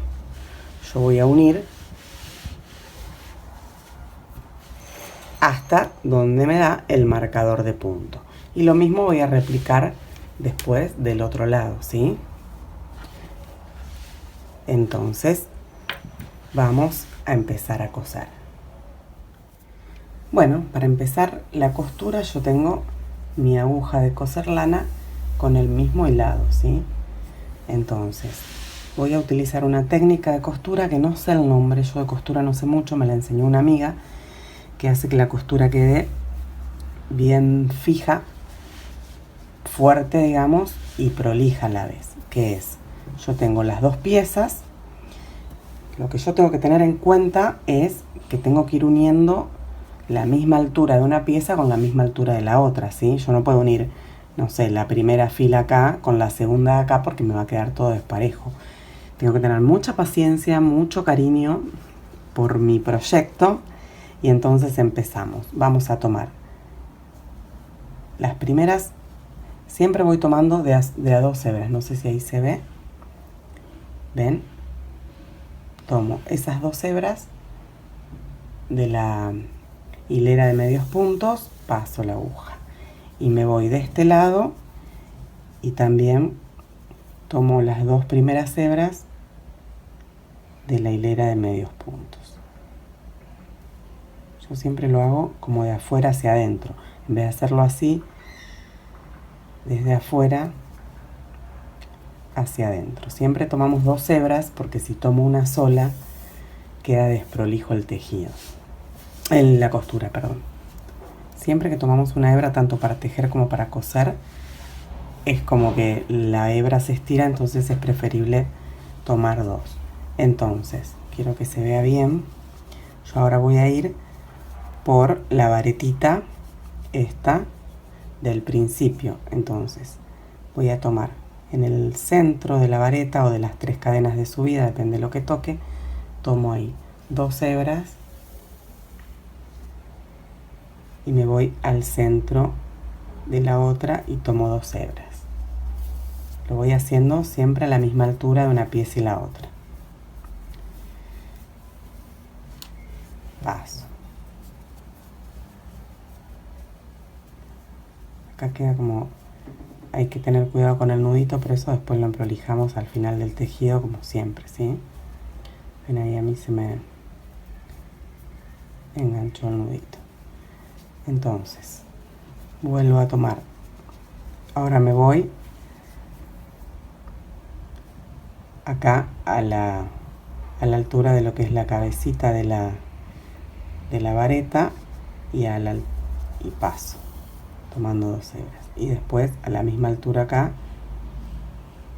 yo voy a unir hasta donde me da el marcador de punto. Y lo mismo voy a replicar después del otro lado, ¿sí? Entonces, vamos a empezar a coser. Bueno, para empezar la costura yo tengo mi aguja de coser lana con el mismo hilado, ¿sí? Entonces, voy a utilizar una técnica de costura que no sé el nombre, yo de costura no sé mucho, me la enseñó una amiga, que hace que la costura quede bien fija, fuerte, digamos, y prolija a la vez. Que es, yo tengo las dos piezas, lo que yo tengo que tener en cuenta es que tengo que ir uniendo la misma altura de una pieza con la misma altura de la otra, ¿sí? Yo no puedo unir, no sé, la primera fila acá con la segunda acá porque me va a quedar todo desparejo. Tengo que tener mucha paciencia, mucho cariño por mi proyecto. Y entonces empezamos. Vamos a tomar las primeras, siempre voy tomando de a 2 hebras, no sé si ahí se ve, ven, tomo esas 2 hebras de la hilera de medios puntos, paso la aguja y me voy de este lado y también tomo las 2 primeras hebras de la hilera de medios puntos. Yo siempre lo hago como de afuera hacia adentro. En vez de hacerlo así, desde afuera hacia adentro. Siempre tomamos 2 hebras porque si tomo una sola, queda desprolijo el tejido. La costura, perdón. Siempre que tomamos una hebra, tanto para tejer como para coser, es como que la hebra se estira, entonces es preferible tomar 2. Entonces, quiero que se vea bien. Yo ahora voy a ir por la varetita esta del principio. Entonces voy a tomar en el centro de la vareta o de las 3 cadenas de subida, depende de lo que toque, tomo ahí 2 hebras y me voy al centro de la otra y tomo 2 hebras. Lo voy haciendo siempre a la misma altura de una pieza y la otra. Paso. Acá queda como, hay que tener cuidado con el nudito, pero eso después lo emprolijamos al final del tejido como siempre, ¿sí? Ven ahí, a mí se me enganchó el nudito. Entonces, vuelvo a tomar. Ahora me voy acá a la altura de lo que es la cabecita de la vareta y paso. tomando 2 hebras, y después a la misma altura acá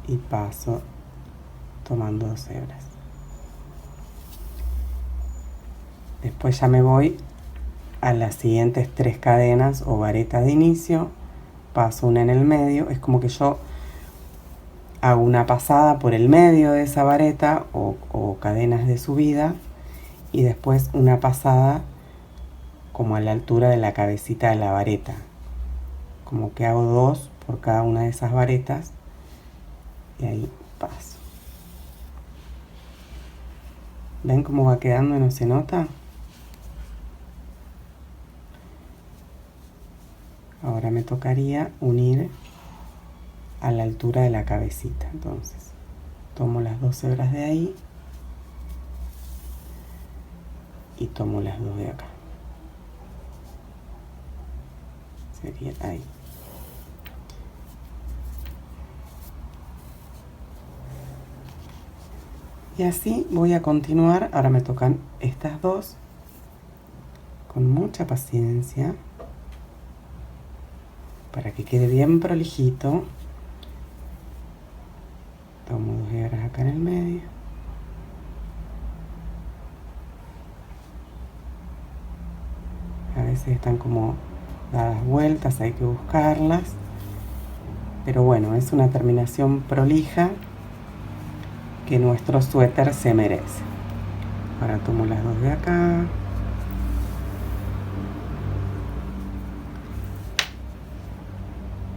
y paso tomando 2 hebras. Después ya me voy a las siguientes 3 cadenas o varetas de inicio, paso una en el medio, es como que yo hago una pasada por el medio de esa vareta o cadenas de subida, y después una pasada como a la altura de la cabecita de la vareta, como que hago 2 por cada una de esas varetas y ahí paso. ¿Ven cómo va quedando y no se nota? Ahora me tocaría unir a la altura de la cabecita. Entonces tomo las 2 hebras de ahí y tomo las 2 de acá. Sería ahí. Y así voy a continuar. Ahora me tocan estas 2 con mucha paciencia para que quede bien prolijito. Tomo 2 hebras acá en el medio. A veces están como dadas vueltas, hay que buscarlas. Pero bueno, es una terminación prolija que nuestro suéter se merece. Ahora tomo las 2 de acá.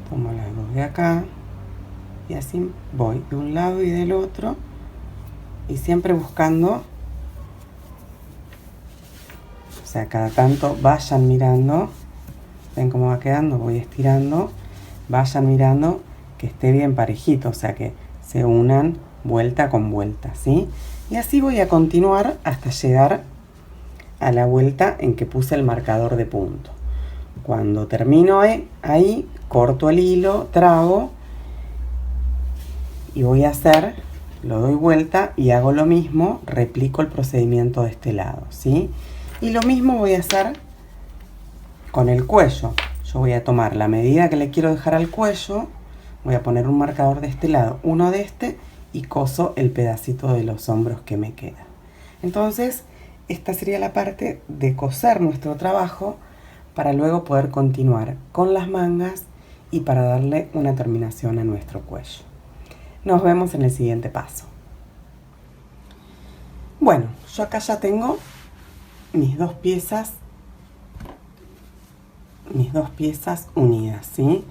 Tomo las 2 de acá. Y así voy de un lado y del otro. Y siempre buscando. O sea, cada tanto vayan mirando. ¿Ven cómo va quedando? Voy estirando. Vayan mirando que esté bien parejito. O sea, que se unan vuelta con vuelta, ¿sí? Y así voy a continuar hasta llegar a la vuelta en que puse el marcador de punto. Cuando termino ahí, corto el hilo, trago y voy a hacer, lo doy vuelta y hago lo mismo, replico el procedimiento de este lado, ¿sí? Y lo mismo voy a hacer con el cuello. Yo voy a tomar la medida que le quiero dejar al cuello, voy a poner un marcador de este lado, uno de este, y coso el pedacito de los hombros que me queda. Entonces, esta sería la parte de coser nuestro trabajo para luego poder continuar con las mangas y para darle una terminación a nuestro cuello. Nos vemos en el siguiente paso. Bueno, yo acá ya tengo mis dos piezas unidas, ¿sí?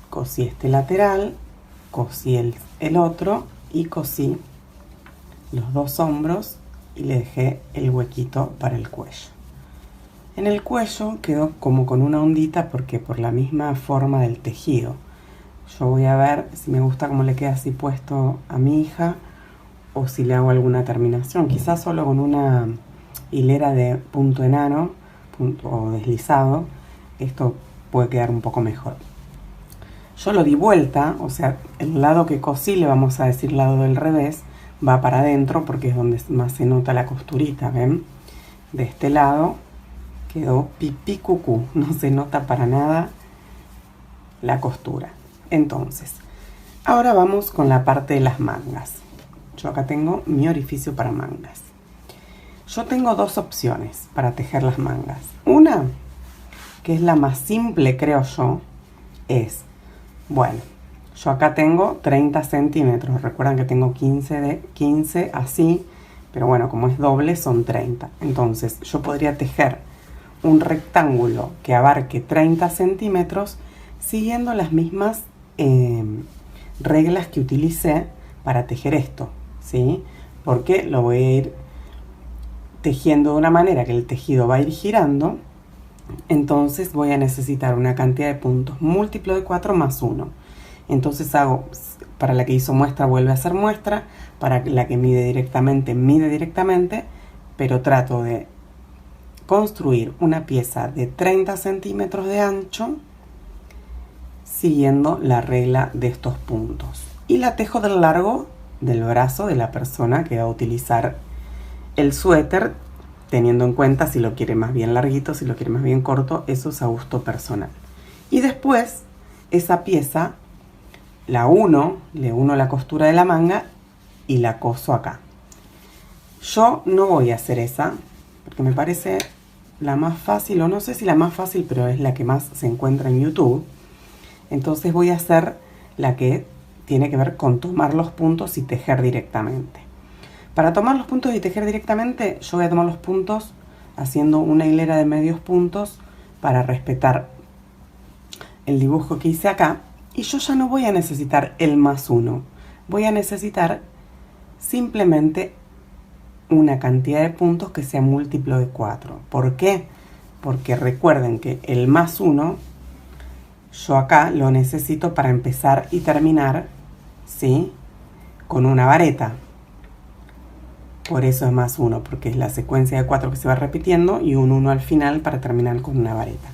Cosí este lateral, cosí el otro y cosí los dos hombros y le dejé el huequito para el cuello. En el cuello quedó como con una ondita porque por la misma forma del tejido. Yo voy a ver si me gusta cómo le queda así puesto a mi hija o si le hago alguna terminación, quizás solo con una hilera de punto enano o deslizado, esto puede quedar un poco mejor. Yo lo di vuelta, o sea, el lado que cosí, le vamos a decir lado del revés, va para adentro porque es donde más se nota la costurita, ¿ven? De este lado quedó pipí cucú, no se nota para nada la costura. Entonces, ahora vamos con la parte de las mangas. Yo acá tengo mi orificio para mangas. Yo tengo dos opciones para tejer las mangas. Una, que es la más simple creo yo, es... Bueno, yo acá tengo 30 centímetros, recuerdan que tengo 15 así, pero bueno, como es doble son 30. Entonces yo podría tejer un rectángulo que abarque 30 centímetros siguiendo las mismas reglas que utilicé para tejer esto, ¿sí? Porque lo voy a ir tejiendo de una manera que el tejido va a ir girando. Entonces voy a necesitar una cantidad de puntos múltiplo de 4 más 1. Entonces hago, para la que hizo muestra vuelve a hacer muestra, para la que mide directamente, pero trato de construir una pieza de 30 centímetros de ancho siguiendo la regla de estos puntos. Y la tejo del largo del brazo de la persona que va a utilizar el suéter, teniendo en cuenta si lo quiere más bien larguito, si lo quiere más bien corto, eso es a gusto personal. Y después esa pieza la uno, le uno la costura de la manga y la coso acá. Yo no voy a hacer esa, porque me parece la más fácil, o no sé si la más fácil, pero es la que más se encuentra en YouTube. Entonces voy a hacer la que tiene que ver con tomar los puntos y tejer directamente. Para tomar los puntos y tejer directamente, yo voy a tomar los puntos haciendo una hilera de medios puntos para respetar el dibujo que hice acá. Y yo ya no voy a necesitar el +1. Voy a necesitar simplemente una cantidad de puntos que sea múltiplo de 4. ¿Por qué? Porque recuerden que el +1 yo acá lo necesito para empezar y terminar, ¿sí?, con una vareta. Por eso es +1, porque es la secuencia de 4 que se va repitiendo y un 1 al final para terminar con una vareta.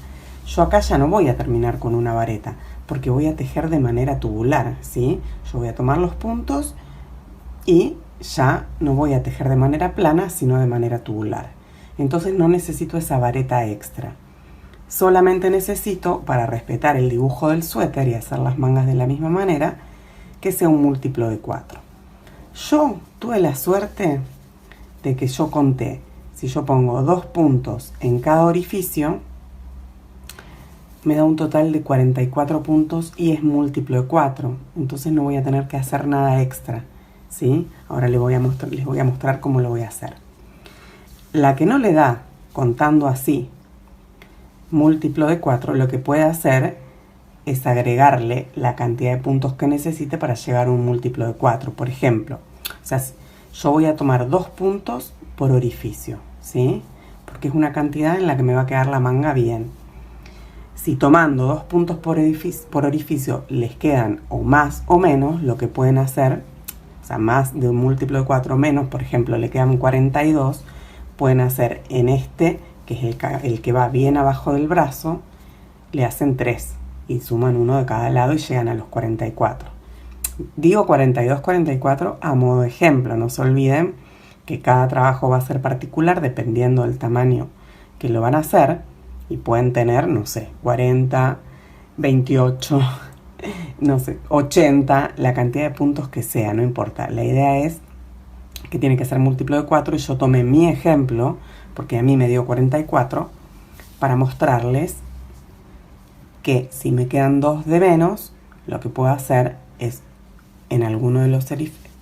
Yo acá ya no voy a terminar con una vareta, porque voy a tejer de manera tubular, ¿sí? Yo voy a tomar los puntos y ya no voy a tejer de manera plana, sino de manera tubular. Entonces no necesito esa vareta extra. Solamente necesito, para respetar el dibujo del suéter y hacer las mangas de la misma manera, que sea un múltiplo de 4. Yo tuve la suerte de que yo conté, si yo pongo 2 puntos en cada orificio, me da un total de 44 puntos y es múltiplo de 4. Entonces no voy a tener que hacer nada extra, ¿sí? Ahora les voy a mostrar cómo lo voy a hacer. La que no le da, contando así, múltiplo de 4, lo que puede hacer es agregarle la cantidad de puntos que necesite para llegar a un múltiplo de 4. Por ejemplo, o sea, yo voy a tomar 2 puntos por orificio, ¿sí? Porque es una cantidad en la que me va a quedar la manga bien. Si tomando 2 puntos por orificio les quedan o más o menos, lo que pueden hacer, o sea, más de un múltiplo de 4 menos, por ejemplo, le quedan 42, pueden hacer en este, que es el que va bien abajo del brazo, le hacen 3 y suman uno de cada lado y llegan a los 44. Digo 42, 44 a modo de ejemplo. No se olviden que cada trabajo va a ser particular dependiendo del tamaño que lo van a hacer. Y pueden tener, no sé, 40, 28, no sé, 80, la cantidad de puntos que sea, no importa. La idea es que tiene que ser múltiplo de 4 y yo tomé mi ejemplo, porque a mí me dio 44, para mostrarles que si me quedan 2 de menos, lo que puedo hacer es en alguno de los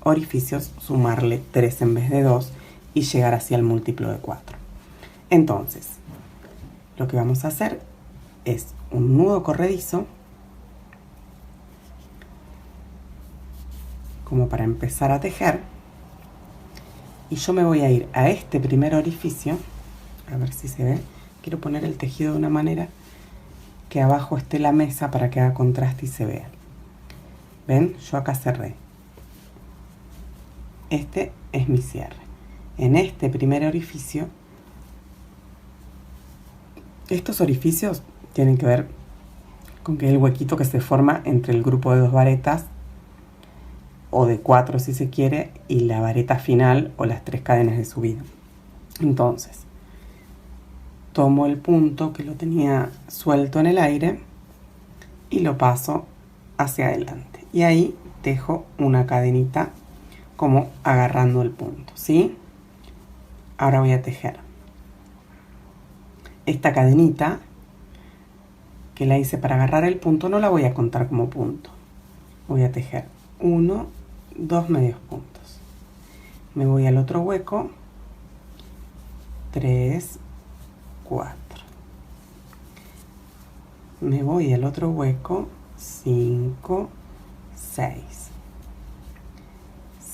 orificios sumarle 3 en vez de 2 y llegar hacia el múltiplo de 4. Entonces, lo que vamos a hacer es un nudo corredizo, como para empezar a tejer, y yo me voy a ir a este primer orificio, a ver si se ve. Quiero poner el tejido de una manera que abajo esté la mesa para que haga contraste y se vea. ¿Ven? Yo acá cerré. Este es mi cierre. En este primer orificio, estos orificios tienen que ver con que el huequito que se forma entre el grupo de 2 varetas, o de 4 si se quiere, y la vareta final o las 3 cadenas de subida. Entonces, tomo el punto que lo tenía suelto en el aire y lo paso hacia adelante. Y ahí tejo una cadenita como agarrando el punto, ¿sí? Ahora voy a tejer esta cadenita que la hice para agarrar el punto, no la voy a contar como punto. Voy a tejer 1, 2 medios puntos. Me voy al otro hueco, 3, 4. Me voy al otro hueco, 5, 6,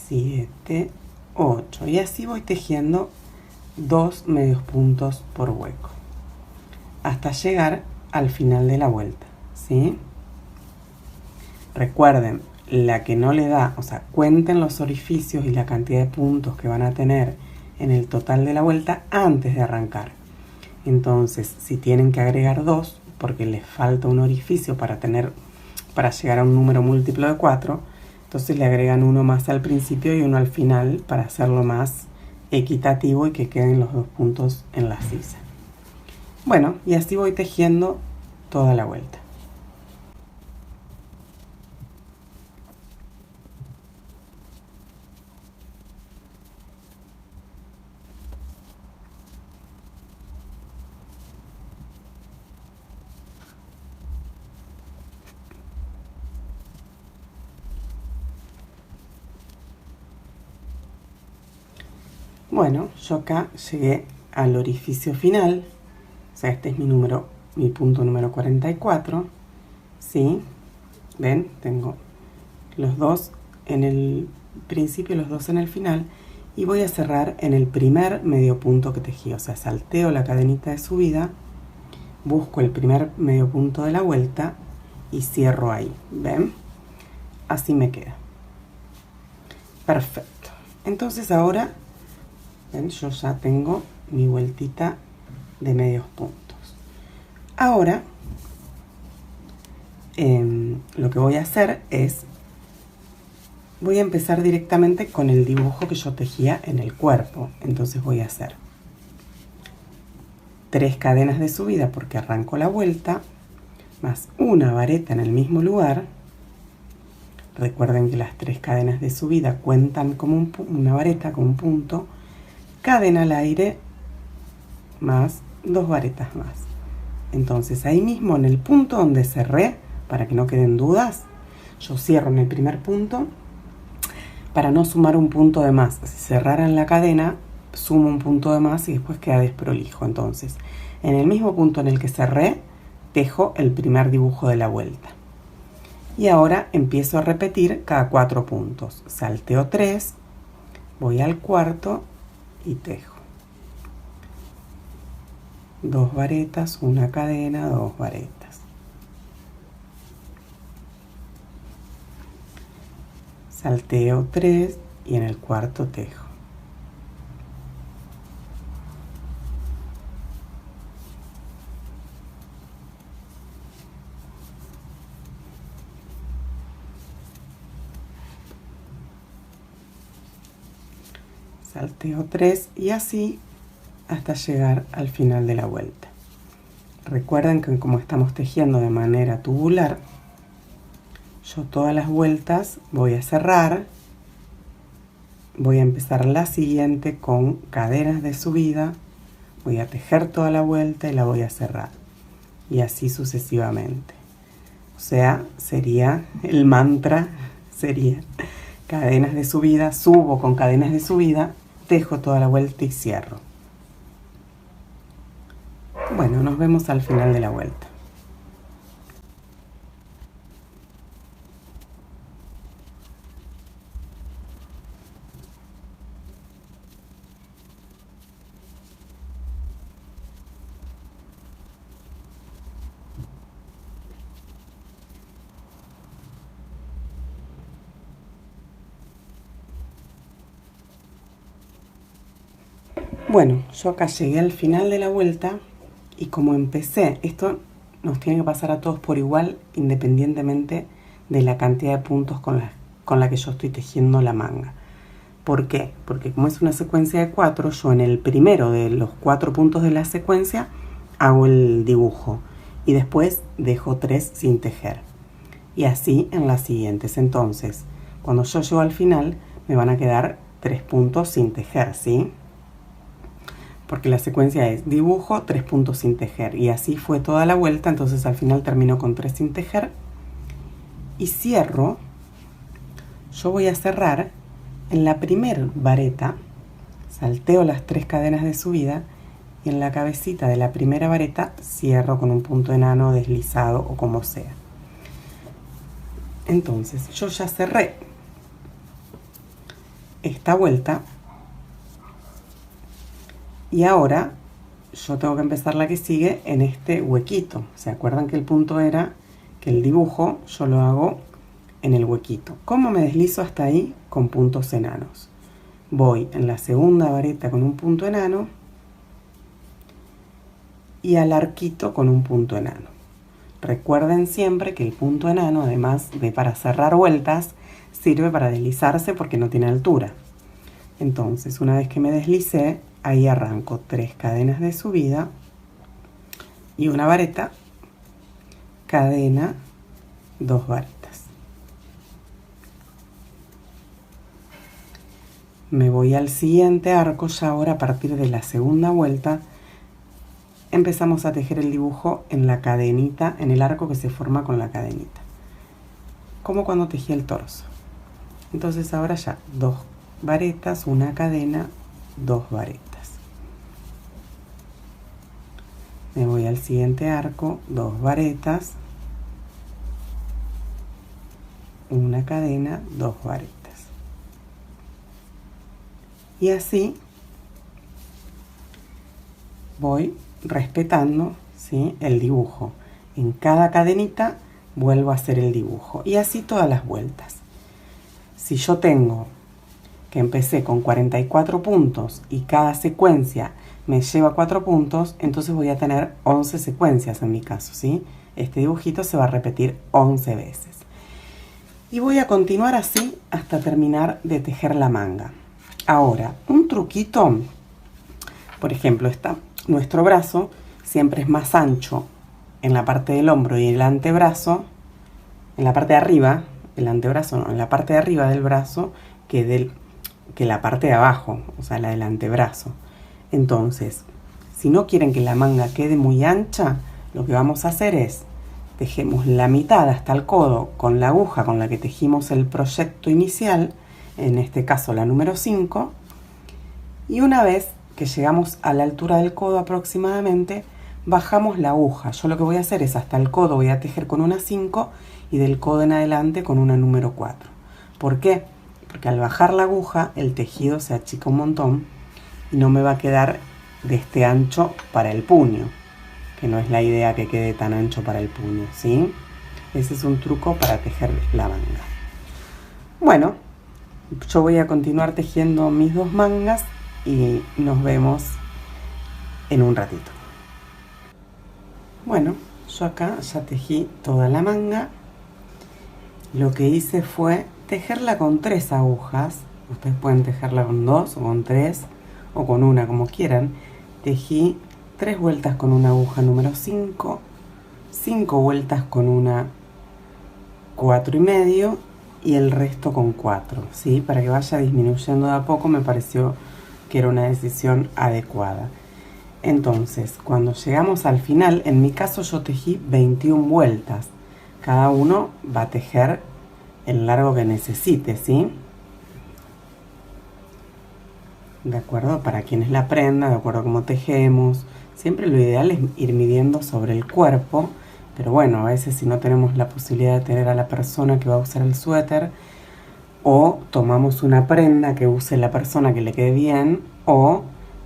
7, 8. Y así voy tejiendo 2 medios puntos por hueco, hasta llegar al final de la vuelta, ¿sí? Recuerden, la que no le da, o sea, cuenten los orificios y la cantidad de puntos que van a tener en el total de la vuelta antes de arrancar. Entonces, si tienen que agregar 2, porque les falta un orificio para llegar a un número múltiplo de 4, entonces le agregan uno más al principio y uno al final para hacerlo más equitativo y que queden los 2 puntos en la sisa. Bueno, y así voy tejiendo toda la vuelta. Bueno, yo acá llegué al orificio final, o sea, este es mi punto número 44, ¿sí? ¿Ven? Tengo los dos en el principio y los dos en el final, y voy a cerrar en el primer medio punto que tejí, o sea, salteo la cadenita de subida, busco el primer medio punto de la vuelta y cierro ahí, ¿ven? Así me queda. Perfecto. Entonces ahora, ¿ven? Yo ya tengo mi vueltita de medios puntos. Ahora, lo que voy a hacer es, voy a empezar directamente con el dibujo que yo tejía en el cuerpo. Entonces voy a hacer 3 cadenas de subida porque arranco la vuelta, más una vareta en el mismo lugar. Recuerden que las 3 cadenas de subida cuentan como una vareta, como un punto. Cadena al aire, más 2 varetas más. Entonces ahí mismo en el punto donde cerré, para que no queden dudas, yo cierro en el primer punto para no sumar un punto de más. Si cerraran la cadena, sumo un punto de más y después queda desprolijo. Entonces, en el mismo punto en el que cerré, tejo el primer dibujo de la vuelta. Y ahora empiezo a repetir cada 4 puntos. Salteo 3, voy al cuarto y tejo. 2 varetas, una cadena, 2 varetas. Salteo 3 y en el cuarto tejo. Salteo 3 y así hasta llegar al final de la vuelta. Recuerden que como estamos tejiendo de manera tubular, yo todas las vueltas voy a cerrar, voy a empezar la siguiente con cadenas de subida, voy a tejer toda la vuelta y la voy a cerrar, y así sucesivamente. O sea, sería el mantra, sería cadenas de subida, subo con cadenas de subida, tejo toda la vuelta y cierro. Bueno, nos vemos al final de la vuelta. Bueno, yo acá llegué al final de la vuelta y como empecé, esto nos tiene que pasar a todos por igual, independientemente de la cantidad de puntos con la que yo estoy tejiendo la manga. ¿Por qué? Porque como es una secuencia de 4, yo en el primero de los 4 puntos de la secuencia hago el dibujo y después dejo 3 sin tejer. Y así en las siguientes. Entonces, cuando yo llego al final, me van a quedar 3 puntos sin tejer, ¿sí? Porque la secuencia es dibujo, 3 puntos sin tejer. Y así fue toda la vuelta, entonces al final termino con 3 sin tejer. Y cierro, yo voy a cerrar en la primer vareta, salteo las 3 cadenas de subida y en la cabecita de la primera vareta cierro con un punto enano deslizado o como sea. Entonces yo ya cerré esta vuelta y ahora yo tengo que empezar la que sigue en este huequito. ¿Se acuerdan que el punto era que el dibujo yo lo hago en el huequito? ¿Cómo me deslizo hasta ahí? Con puntos enanos. Voy en la segunda vareta con un punto enano y al arquito con un punto enano. Recuerden siempre que el punto enano, además de para cerrar vueltas, sirve para deslizarse porque no tiene altura. Entonces, una vez que me deslicé, ahí arranco 3 cadenas de subida y una vareta, cadena, 2 varetas. Me voy al siguiente arco, ya ahora a partir de la segunda vuelta empezamos a tejer el dibujo en la cadenita, en el arco que se forma con la cadenita, como cuando tejí el torso. Entonces ahora ya 2 varetas, una cadena 2 varetas. Me voy al siguiente arco, 2 varetas, una cadena, 2 varetas. Y así voy respetando, ¿sí?, el dibujo. En cada cadenita vuelvo a hacer el dibujo y así todas las vueltas. Si yo tengo que empecé con 44 puntos y cada secuencia me lleva 4 puntos, entonces voy a tener 11 secuencias en mi caso, ¿sí? Este dibujito se va a repetir 11 veces. Y voy a continuar así hasta terminar de tejer la manga. Ahora, un truquito, por ejemplo, nuestro brazo siempre es más ancho en la parte del hombro y el antebrazo, en la parte de arriba, el antebrazo no, en la parte de arriba del brazo que la parte de abajo, o sea, la del antebrazo. Entonces, si no quieren que la manga quede muy ancha, lo que vamos a hacer es, tejemos la mitad hasta el codo con la aguja con la que tejimos el proyecto inicial, en este caso la número 5, y una vez que llegamos a la altura del codo aproximadamente, bajamos la aguja. Yo lo que voy a hacer es hasta el codo voy a tejer con una 5 y del codo en adelante con una número 4. ¿Por qué? Porque al bajar la aguja el tejido se achica un montón y no me va a quedar de este ancho para el puño, que no es la idea que quede tan ancho para el puño, ¿sí? Ese es un truco para tejer la manga. Bueno, yo voy a continuar tejiendo mis 2 mangas y nos vemos en un ratito. Bueno, yo acá ya tejí toda la manga. Lo que hice fue tejerla con 3 agujas. Ustedes pueden tejerla con 2 o con 3 o con una, como quieran. Tejí 3 vueltas con una aguja número 5, 5 vueltas con una 4,5 y el resto con 4, ¿sí? Para que vaya disminuyendo de a poco me pareció que era una decisión adecuada. Entonces, cuando llegamos al final, en mi caso yo tejí 21 vueltas. Cada uno va a tejer el largo que necesite, ¿sí? De acuerdo, para quien es la prenda, de acuerdo a cómo tejemos. Siempre lo ideal es ir midiendo sobre el cuerpo, pero bueno, a veces si no tenemos la posibilidad de tener a la persona que va a usar el suéter, o tomamos una prenda que use la persona que le quede bien, o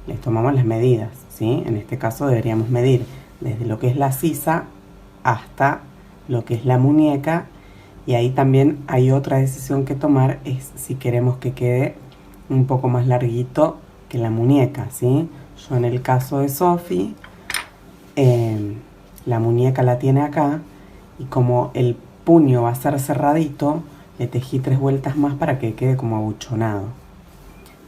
les tomamos las medidas, ¿sí? En este caso deberíamos medir desde lo que es la sisa hasta lo que es la muñeca, y ahí también hay otra decisión que tomar, es si queremos que quede un poco más larguito que la muñeca, ¿sí? Yo en el caso de Sofi, la muñeca la tiene acá, y como el puño va a ser cerradito, le tejí 3 vueltas más para que quede como abuchonado.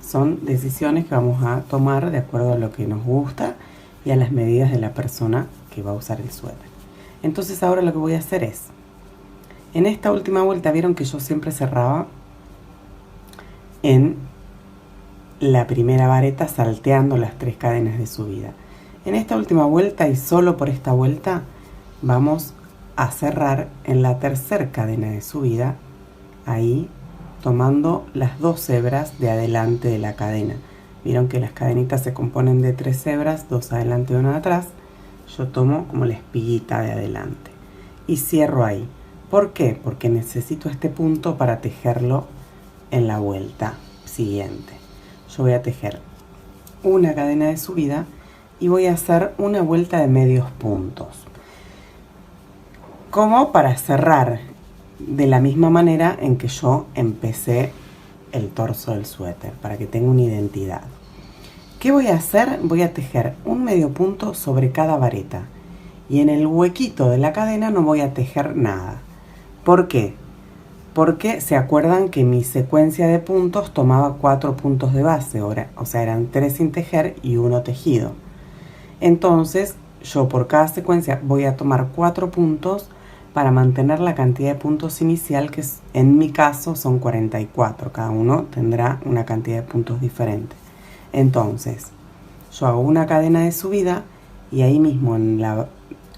Son decisiones que vamos a tomar de acuerdo a lo que nos gusta y a las medidas de la persona que va a usar el suéter. Entonces ahora lo que voy a hacer es, en esta última vuelta, vieron que yo siempre cerraba en la primera vareta salteando las 3 cadenas de subida. En esta última vuelta y solo por esta vuelta vamos a cerrar en la tercera cadena de subida, ahí tomando las 2 hebras de adelante de la cadena. Vieron que las cadenitas se componen de 3 hebras, 2 adelante y 1 atrás. Yo tomo como la espiguita de adelante y cierro ahí. ¿Por qué? Porque necesito este punto para tejerlo en la vuelta siguiente. Yo voy a tejer una cadena de subida y voy a hacer una vuelta de medios puntos, como para cerrar de la misma manera en que yo empecé el torso del suéter, para que tenga una identidad. ¿Qué voy a hacer? Voy a tejer un medio punto sobre cada vareta y en el huequito de la cadena no voy a tejer nada. ¿Por qué? Porque se acuerdan que mi secuencia de puntos tomaba 4 puntos de base, o sea, eran 3 sin tejer y 1 tejido. Entonces, yo por cada secuencia voy a tomar 4 puntos para mantener la cantidad de puntos inicial, que en mi caso son 44. Cada uno tendrá una cantidad de puntos diferente. Entonces, yo hago una cadena de subida y ahí mismo en la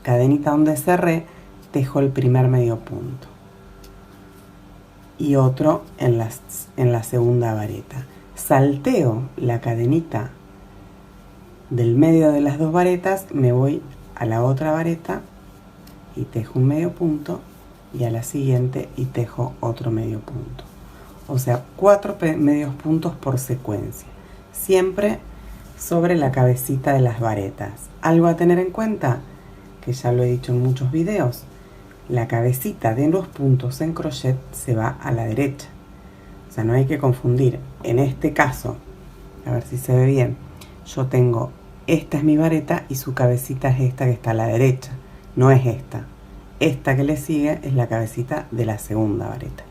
cadenita donde cerré, tejo el primer medio punto. Y otro en la segunda vareta. salteo la cadenita del medio de las dos varetas, me voy a la otra vareta y tejo un medio punto, y a la siguiente y tejo otro medio punto. O sea, 4 medios puntos por secuencia, siempre sobre la cabecita de las varetas. Algo a tener en cuenta, que ya lo he dicho en muchos videos, la cabecita de los puntos en crochet se va a la derecha. O sea, no hay que confundir. En este caso, a ver si se ve bien, yo tengo, esta es mi vareta y su cabecita es esta que está a la derecha, no es esta. Esta que le sigue es la cabecita de la segunda vareta.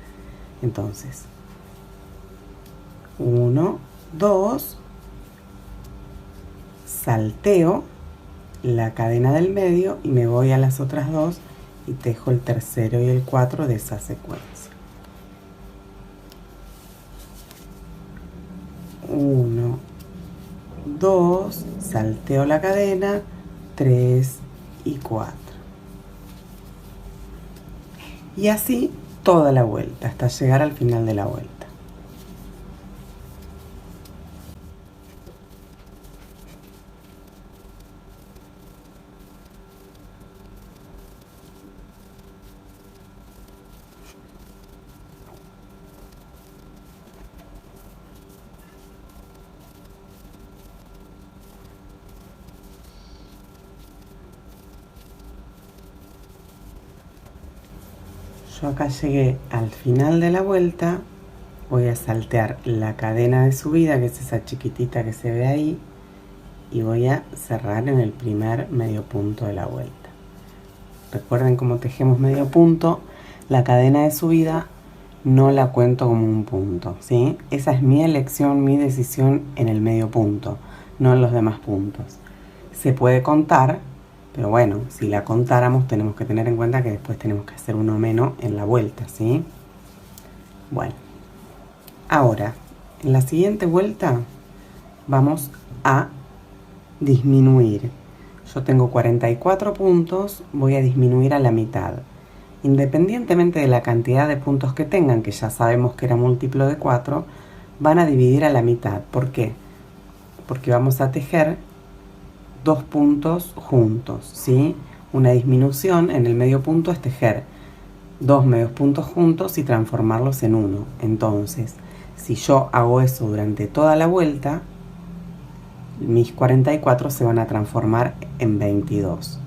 Entonces, 1, 2, salteo la cadena del medio y me voy a las otras dos y tejo el tercero y el 4 de esa secuencia. 1, 2, salteo la cadena, 3 y 4. Y así toda la vuelta, hasta llegar al final de la vuelta. Yo acá llegué al final de la vuelta, voy a saltear la cadena de subida, que es esa chiquitita que se ve ahí, y voy a cerrar en el primer medio punto de la vuelta. Recuerden cómo tejemos medio punto, la cadena de subida no la cuento como un punto, ¿sí? Esa es mi elección, mi decisión en el medio punto, no en los demás puntos. Se puede contar, pero bueno, si la contáramos tenemos que tener en cuenta que después tenemos que hacer uno menos en la vuelta, ¿sí? Bueno, ahora, en la siguiente vuelta vamos a disminuir. Yo tengo 44 puntos, voy a disminuir a la mitad. Independientemente de la cantidad de puntos que tengan, que ya sabemos que era múltiplo de 4, van a dividir a la mitad. ¿Por qué? Porque vamos a tejer 2 puntos juntos, ¿sí? Una disminución en el medio punto es tejer 2 medios puntos juntos y transformarlos en uno. Entonces, si yo hago eso durante toda la vuelta, mis 44 se van a transformar en 22.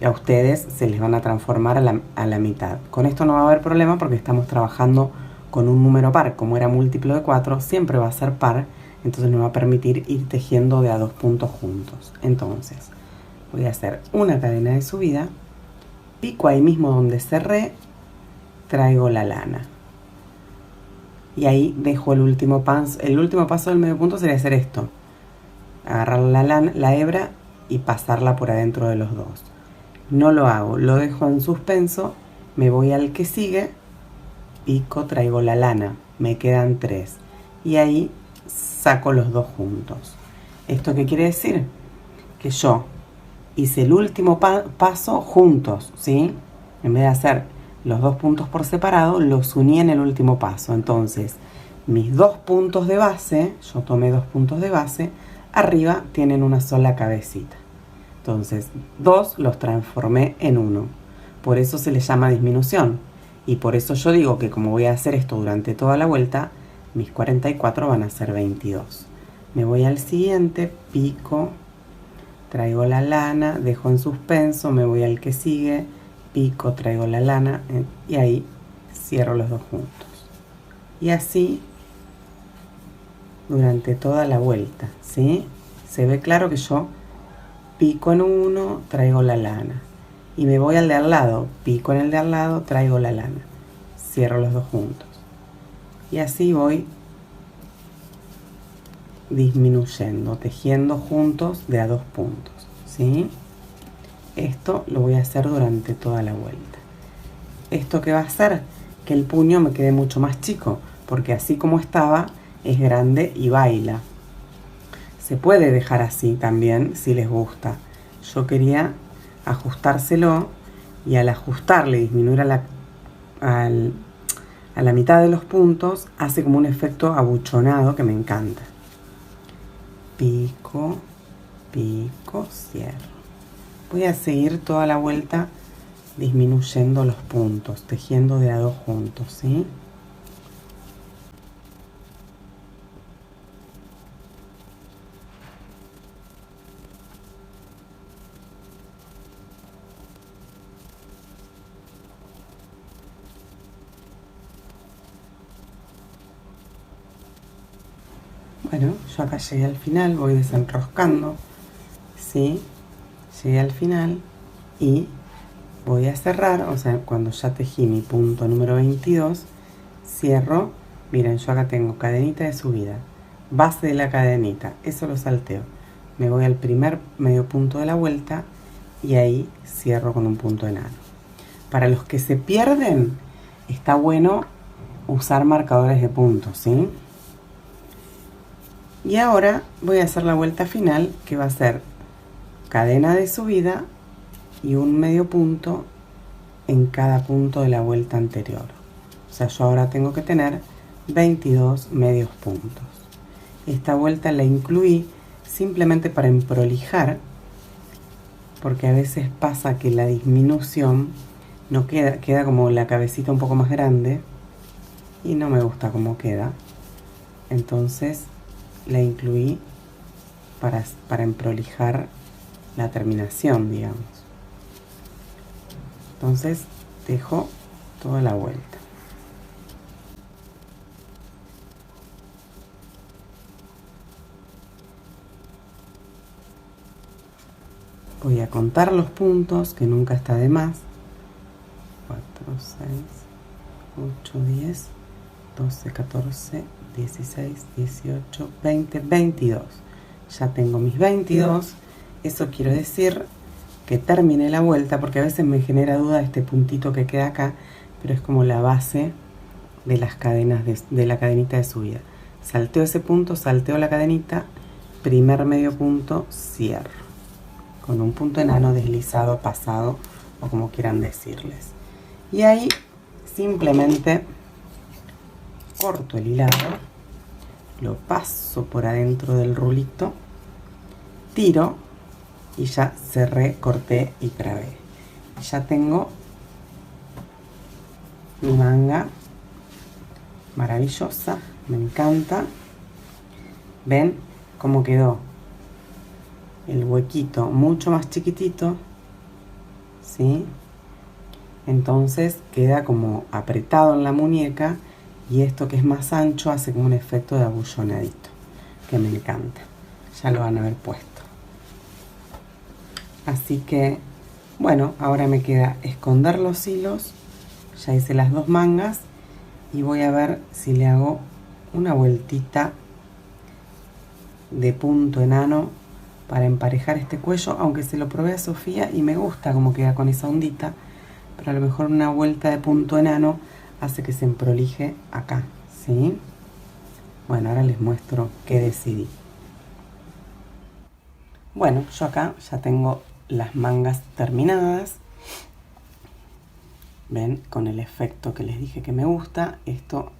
A ustedes se les van a transformar a la mitad. Con esto no va a haber problema porque estamos trabajando con un número par. Como era múltiplo de 4, siempre va a ser par. Entonces nos va a permitir ir tejiendo de a 2 puntos juntos. Entonces, voy a hacer una cadena de subida, pico ahí mismo donde cerré, traigo la lana. Y ahí dejo el último paso. El último paso del medio punto sería hacer esto. Agarrar la hebra y pasarla por adentro de los dos. No lo hago, lo dejo en suspenso, me voy al que sigue, pico, traigo la lana, me quedan 3. Y ahí saco los dos juntos. ¿Esto qué quiere decir? Que yo hice el último paso juntos, ¿sí? En vez de hacer los 2 puntos por separado, los uní en el último paso. Entonces, mis 2 puntos de base, yo tomé 2 puntos de base, arriba tienen una sola cabecita. Entonces, 2 los transformé en 1. Por eso se le llama disminución. Y por eso yo digo que como voy a hacer esto durante toda la vuelta, mis 44 van a ser 22. Me voy al siguiente, pico, traigo la lana, dejo en suspenso, me voy al que sigue, pico, traigo la lana y ahí cierro los dos juntos. Y así durante toda la vuelta, ¿sí? Se ve claro que yo pico en uno, traigo la lana. Y me voy al de al lado, pico en el de al lado, traigo la lana. Cierro los dos juntos. Y así voy disminuyendo, tejiendo juntos de a 2 puntos, ¿sí? Esto lo voy a hacer durante toda la vuelta. ¿Esto qué va a hacer? Que el puño me quede mucho más chico, porque así como estaba, es grande y baila. Se puede dejar así también, si les gusta. Yo quería ajustárselo, y al ajustarle, disminuir a a la mitad de los puntos, hace como un efecto abuchonado que me encanta. Pico, pico, cierro. Voy a seguir toda la vuelta disminuyendo los puntos, tejiendo de a dos juntos, ¿sí? Bueno, yo acá llegué al final, voy desenroscando, ¿sí? Llegué al final y voy a cerrar, o sea, cuando ya tejí mi punto número 22, cierro. Miren, yo acá tengo cadenita de subida, base de la cadenita, eso lo salteo. Me voy al primer medio punto de la vuelta y ahí cierro con un punto enano. Para los que se pierden, está bueno usar marcadores de puntos, ¿sí? Y ahora voy a hacer la vuelta final, que va a ser cadena de subida y un medio punto en cada punto de la vuelta anterior. O sea, yo ahora tengo que tener 22 medios puntos. Esta vuelta la incluí simplemente para emprolijar, porque a veces pasa que la disminución no queda como la cabecita un poco más grande y no me gusta cómo queda. Entonces la incluí para emprolijar la terminación, digamos. Entonces tejo toda la vuelta. Voy a contar los puntos, que nunca está de más. 4, 6, 8, 10, 12, 14, 16, 18, 20, 22. Ya tengo mis 22. Eso quiere decir que terminé la vuelta, porque a veces me genera duda este puntito que queda acá, pero es como la base de las cadenas de la cadenita de subida. Salteo ese punto, salteo la cadenita, primer medio punto, cierro. Con un punto enano deslizado, pasado, o como quieran decirles. Y ahí simplemente corto el hilado, lo paso por adentro del rulito, tiro y ya cerré, corté y trabé. Ya tengo mi manga maravillosa, me encanta. ¿Ven cómo quedó? El huequito mucho más chiquitito, ¿sí? Entonces queda como apretado en la muñeca y esto que es más ancho hace como un efecto de abullonadito, que me encanta. Ya lo van a haber puesto. Así que, bueno, ahora me queda esconder los hilos. Ya hice las dos mangas y voy a ver si le hago una vueltita de punto enano para emparejar este cuello, aunque se lo probé a Sofía y me gusta cómo queda con esa ondita, pero a lo mejor una vuelta de punto enano hace que se emprolije acá, ¿sí? Bueno, ahora les muestro qué decidí. Bueno, yo acá ya tengo las mangas terminadas. Ven, con el efecto que les dije que me gusta. Esto,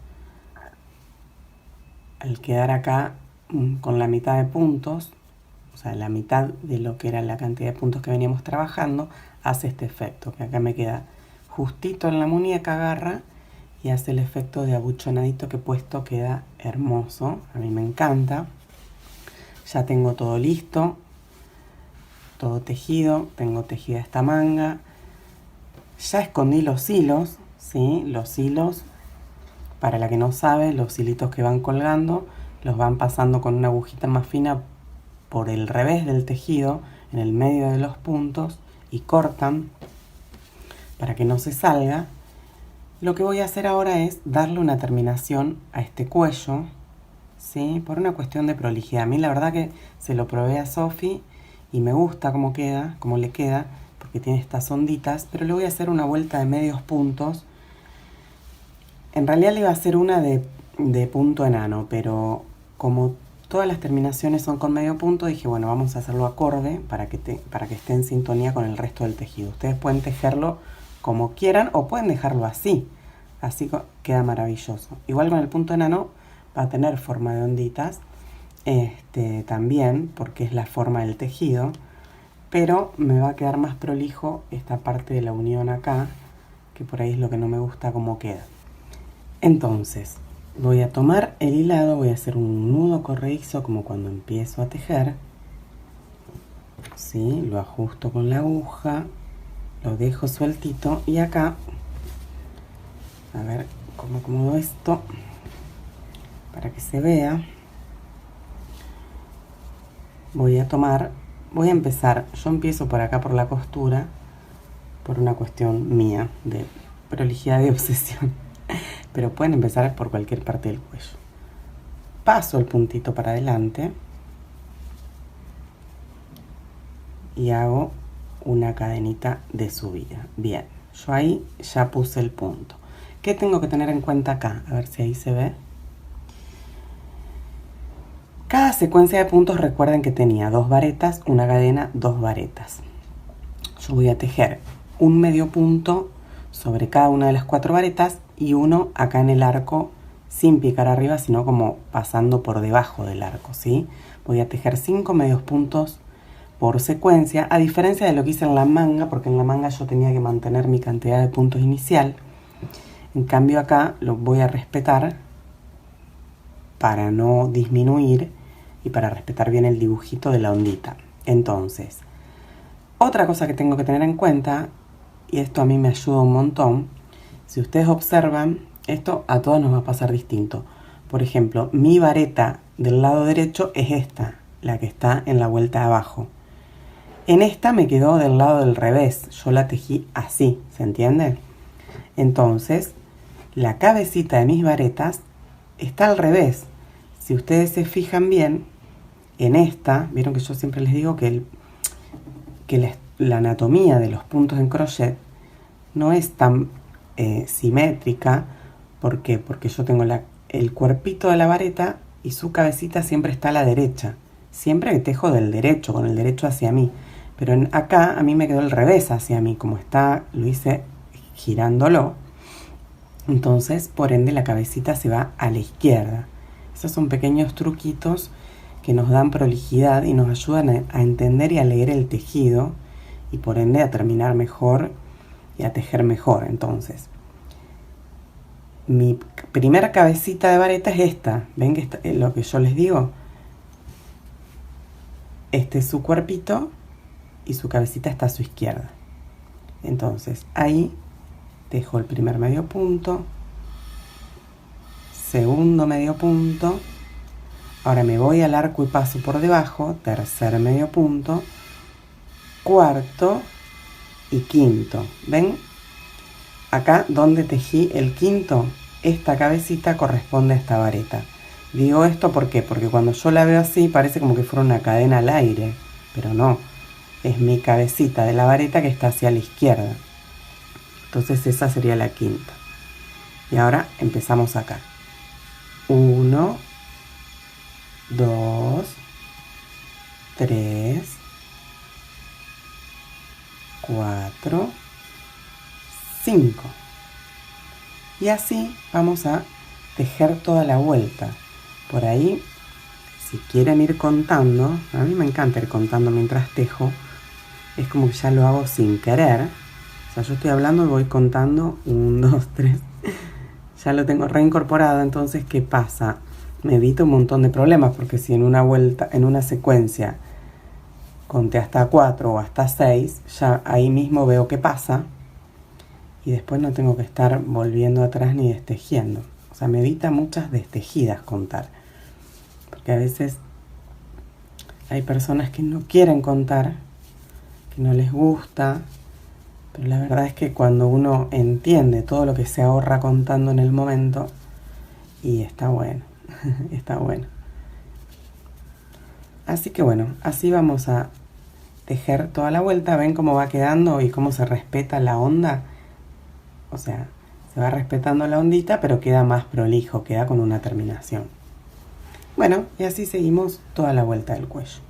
al quedar acá con la mitad de puntos, o sea, la mitad de lo que era la cantidad de puntos que veníamos trabajando, hace este efecto, que acá me queda justito en la muñeca, agarra y hace el efecto de abuchonadito que he puesto, queda hermoso, a mí me encanta. Ya tengo todo listo, todo tejido, tengo tejida esta manga. Ya escondí los hilos, ¿sí? Los hilos, para la que no sabe, los hilitos que van colgando, los van pasando con una agujita más fina por el revés del tejido, en el medio de los puntos, y cortan para que no se salga. Lo que voy a hacer ahora es darle una terminación a este cuello, ¿sí? Por una cuestión de prolijidad. A mí la verdad que se lo probé a Sofi y me gusta cómo queda, cómo le queda, porque tiene estas onditas, pero le voy a hacer una vuelta de medios puntos. En realidad le iba a hacer una de punto enano, pero como todas las terminaciones son con medio punto, dije, bueno, vamos a hacerlo acorde para que esté en sintonía con el resto del tejido. Ustedes pueden tejerlo como quieran o pueden dejarlo así Así queda maravilloso. Igual con el punto enano va a tener forma de onditas, también, porque es la forma del tejido, pero me va a quedar más prolijo esta parte de la unión acá, que por ahí es lo que no me gusta cómo queda. Entonces, voy a tomar el hilado, voy a hacer un nudo corredizo como cuando empiezo a tejer. ¿Sí? Lo ajusto con la aguja, lo dejo sueltito y acá, a ver cómo acomodo esto para que se vea. Voy a empezar, yo empiezo por acá por la costura, por una cuestión mía de prolijidad y obsesión, pero pueden empezar por cualquier parte del cuello. Paso el puntito para adelante y hago una cadenita de subida. Bien, yo ahí ya puse el punto. ¿Qué tengo que tener en cuenta acá? A ver si ahí se ve. Cada secuencia de puntos, recuerden que tenía 2 varetas, una cadena, 2 varetas. Yo voy a tejer un medio punto sobre cada una de las 4 varetas y uno acá en el arco sin picar arriba, sino como pasando por debajo del arco, ¿sí? Voy a tejer 5 medios puntos por secuencia, a diferencia de lo que hice en la manga, porque en la manga yo tenía que mantener mi cantidad de puntos inicial. En cambio acá lo voy a respetar para no disminuir y para respetar bien el dibujito de la ondita. Entonces, otra cosa que tengo que tener en cuenta, y esto a mí me ayuda un montón, si ustedes observan, esto a todos nos va a pasar distinto. Por ejemplo, mi vareta del lado derecho es esta, la que está en la vuelta de abajo. En esta me quedó del lado del revés, yo la tejí así, ¿se entiende? Entonces, la cabecita de mis varetas está al revés. Si ustedes se fijan bien, en esta, vieron que yo siempre les digo que la anatomía de los puntos en crochet no es tan simétrica. ¿Por qué? Porque yo tengo el cuerpito de la vareta y su cabecita siempre está a la derecha. Siempre que tejo del derecho, con el derecho hacia mí. Pero acá a mí me quedó el revés hacia mí, como está, lo hice girándolo. Entonces, por ende, la cabecita se va a la izquierda. Esos son pequeños truquitos que nos dan prolijidad y nos ayudan a entender y a leer el tejido y por ende a terminar mejor y a tejer mejor. Entonces, mi primera cabecita de vareta es esta. ¿Ven que lo que yo les digo? Este es su cuerpito y su cabecita está a su izquierda. Entonces, ahí tejo el primer medio punto, segundo medio punto. Ahora me voy al arco y paso por debajo, tercer medio punto, cuarto y quinto. ¿Ven? Acá donde tejí el quinto, esta cabecita corresponde a esta vareta. Digo esto ¿por qué? Porque cuando yo la veo así parece como que fuera una cadena al aire, pero no, es mi cabecita de la vareta que está hacia la izquierda. Entonces esa sería la quinta. Y ahora empezamos acá. 1, 2, 3, 4, 5. Y así vamos a tejer toda la vuelta. Por ahí, si quieren ir contando, a mí me encanta ir contando mientras tejo, es como que ya lo hago sin querer. O sea, yo estoy hablando y voy contando 1, 2, 3. Ya lo tengo reincorporado, entonces, ¿qué pasa? Me evito un montón de problemas, porque si en una vuelta, en una secuencia, conté hasta 4 o hasta 6, ya ahí mismo veo qué pasa y después no tengo que estar volviendo atrás ni destejiendo. O sea, me evita muchas destejidas contar, porque a veces hay personas que no quieren contar, que no les gusta, pero la verdad es que cuando uno entiende todo lo que se ahorra contando en el momento, y está bueno, está bueno. Así que bueno, así vamos a tejer toda la vuelta. ¿Ven cómo va quedando y cómo se respeta la onda? O sea, se va respetando la ondita, pero queda más prolijo, queda con una terminación. Bueno, y así seguimos toda la vuelta del cuello.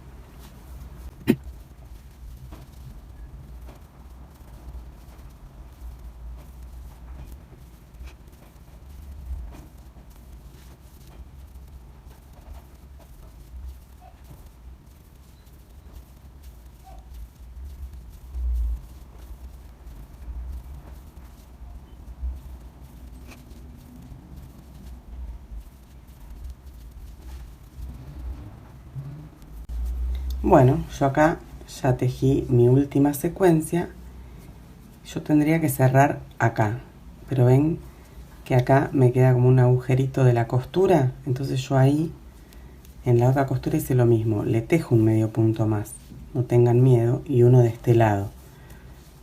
Bueno, yo acá ya tejí mi última secuencia. Yo tendría que cerrar acá, pero ven que acá me queda como un agujerito de la costura, entonces yo ahí en la otra costura hice lo mismo, le tejo un medio punto más, no tengan miedo, y uno de este lado,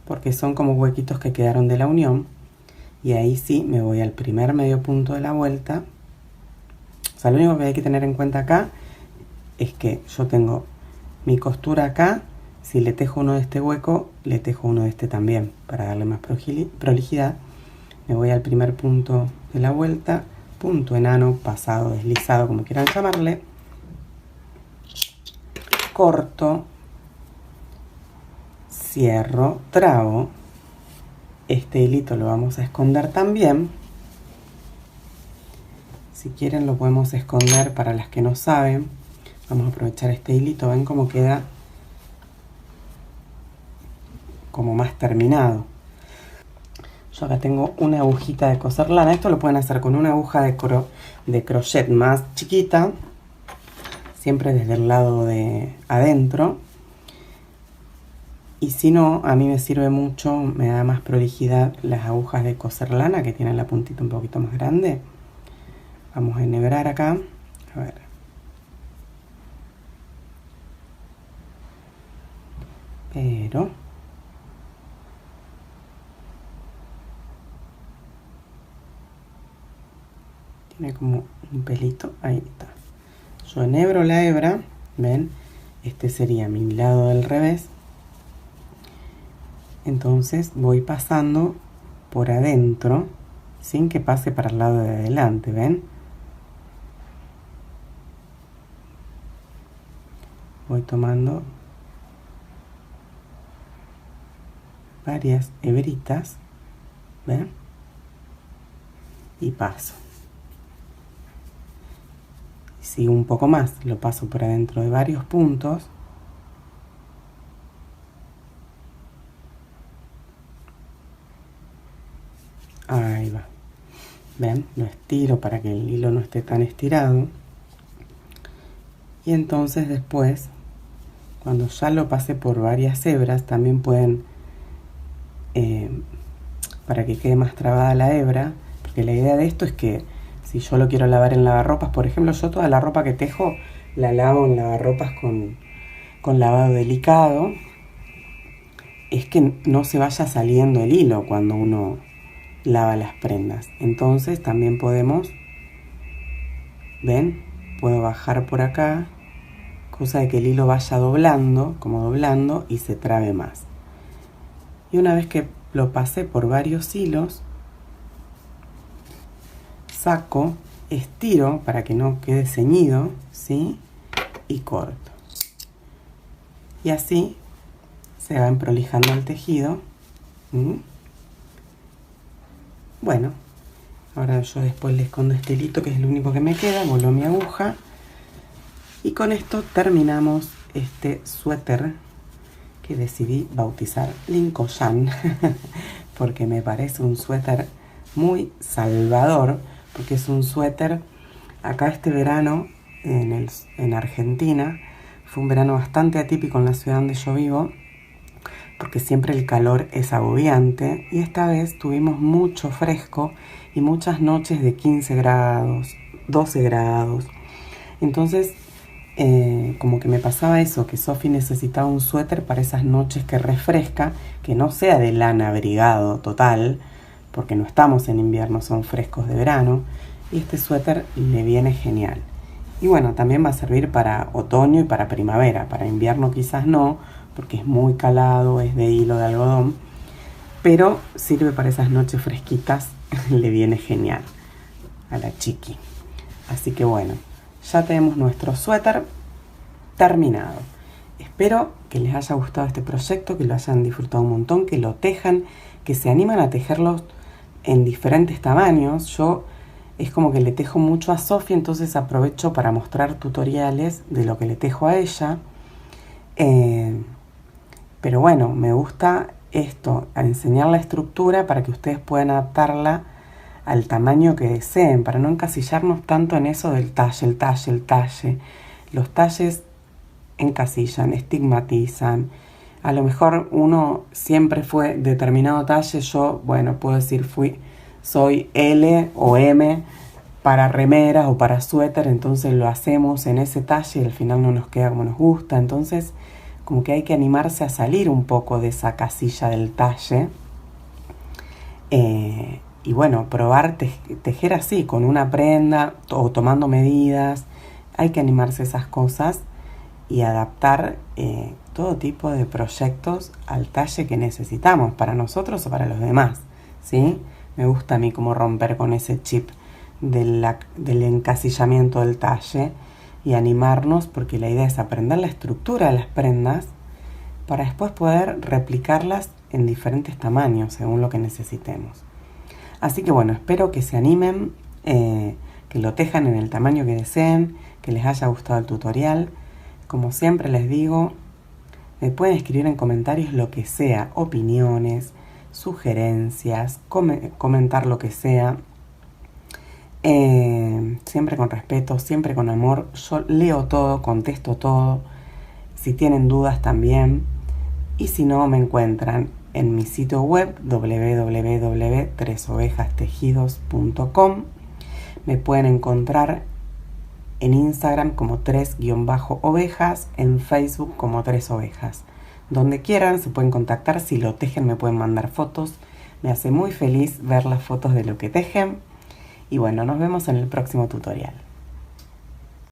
porque son como huequitos que quedaron de la unión, y ahí sí me voy al primer medio punto de la vuelta. O sea, lo único que hay que tener en cuenta acá es que yo tengo mi costura acá, si le tejo uno de este hueco, le tejo uno de este también, para darle más prolijidad. Me voy al primer punto de la vuelta, punto enano, pasado, deslizado, como quieran llamarle. Corto, cierro, trabo. Este hilito lo vamos a esconder también. Si quieren lo podemos esconder para las que no saben. Vamos a aprovechar este hilito, ven cómo queda como más terminado. Yo acá tengo una agujita de coser lana. Esto lo pueden hacer con una aguja de crochet más chiquita, siempre desde el lado de adentro. Y si no, a mí me sirve mucho, me da más prolijidad las agujas de coser lana que tienen la puntita un poquito más grande. Vamos a enhebrar acá. A ver. Pero tiene como un pelito, ahí está. Yo enhebro la hebra, ven, este sería mi lado del revés. Entonces voy pasando por adentro sin que pase para el lado de adelante, ven. Voy tomando varias hebritas, ven, y paso. Sigo un poco más, lo paso por adentro de varios puntos. Ahí va. Ven, lo estiro para que el hilo no esté tan estirado. Y entonces después, cuando ya lo pasé por varias hebras, también pueden, para que quede más trabada la hebra, porque la idea de esto es que si yo lo quiero lavar en lavarropas, por ejemplo, yo toda la ropa que tejo la lavo en lavarropas con lavado delicado, es que no se vaya saliendo el hilo cuando uno lava las prendas. Entonces también podemos, ven, puedo bajar por acá, cosa de que el hilo vaya doblando, como doblando, y se trabe más. Y una vez que lo pasé por varios hilos, saco, estiro para que no quede ceñido, ¿sí? Y corto. Y así se va emprolijando el tejido. Bueno, ahora yo después le escondo este hilito, que es lo único que me queda, vuelvo a mi aguja. Y con esto terminamos este suéter que decidí bautizar Lincoln, porque me parece un suéter muy salvador, porque es un suéter, acá este verano en Argentina, fue un verano bastante atípico en la ciudad donde yo vivo, porque siempre el calor es agobiante, y esta vez tuvimos mucho fresco y muchas noches de 15 grados, 12 grados. Entonces, como que me pasaba eso, que Sofi necesitaba un suéter para esas noches que refresca, que no sea de lana abrigado total, porque no estamos en invierno, son frescos de verano, y este suéter le viene genial. Y bueno, también va a servir para otoño y para primavera, para invierno quizás no, porque es muy calado, es de hilo de algodón, pero sirve para esas noches fresquitas, le viene genial a la chiqui. Así que bueno, ya tenemos nuestro suéter terminado. Espero que les haya gustado este proyecto, que lo hayan disfrutado un montón, que lo tejan, que se animan a tejerlos en diferentes tamaños. Yo es como que le tejo mucho a Sofi, entonces aprovecho para mostrar tutoriales de lo que le tejo a ella. Pero bueno, me gusta esto, a enseñar la estructura para que ustedes puedan adaptarla al tamaño que deseen, para no encasillarnos tanto en eso del talle, el talle, el talle. Los talles encasillan, estigmatizan. A lo mejor uno siempre fue determinado talle, yo, bueno, puedo decir soy L o M para remeras o para suéter, entonces lo hacemos en ese talle y al final no nos queda como nos gusta. Entonces como que hay que animarse a salir un poco de esa casilla del talle, y bueno, probar tejer así con una prenda o tomando medidas. Hay que animarse a esas cosas y adaptar todo tipo de proyectos al talle que necesitamos para nosotros o para los demás, ¿sí? Me gusta a mí como romper con ese chip del encasillamiento del talle y animarnos, porque la idea es aprender la estructura de las prendas para después poder replicarlas en diferentes tamaños según lo que necesitemos. Así que bueno, espero que se animen, que lo tejan en el tamaño que deseen, que les haya gustado el tutorial. Como siempre les digo, me pueden escribir en comentarios lo que sea, opiniones, sugerencias, comentar lo que sea. Siempre con respeto, siempre con amor. Yo leo todo, contesto todo. Si tienen dudas también. Y si no, me encuentran en mi sitio web www.tresovejastejidos.com. Me pueden encontrar en Instagram como 3-ovejas, en Facebook como 3 ovejas. Donde quieran se pueden contactar, si lo tejen me pueden mandar fotos. Me hace muy feliz ver las fotos de lo que tejen. Y bueno, nos vemos en el próximo tutorial.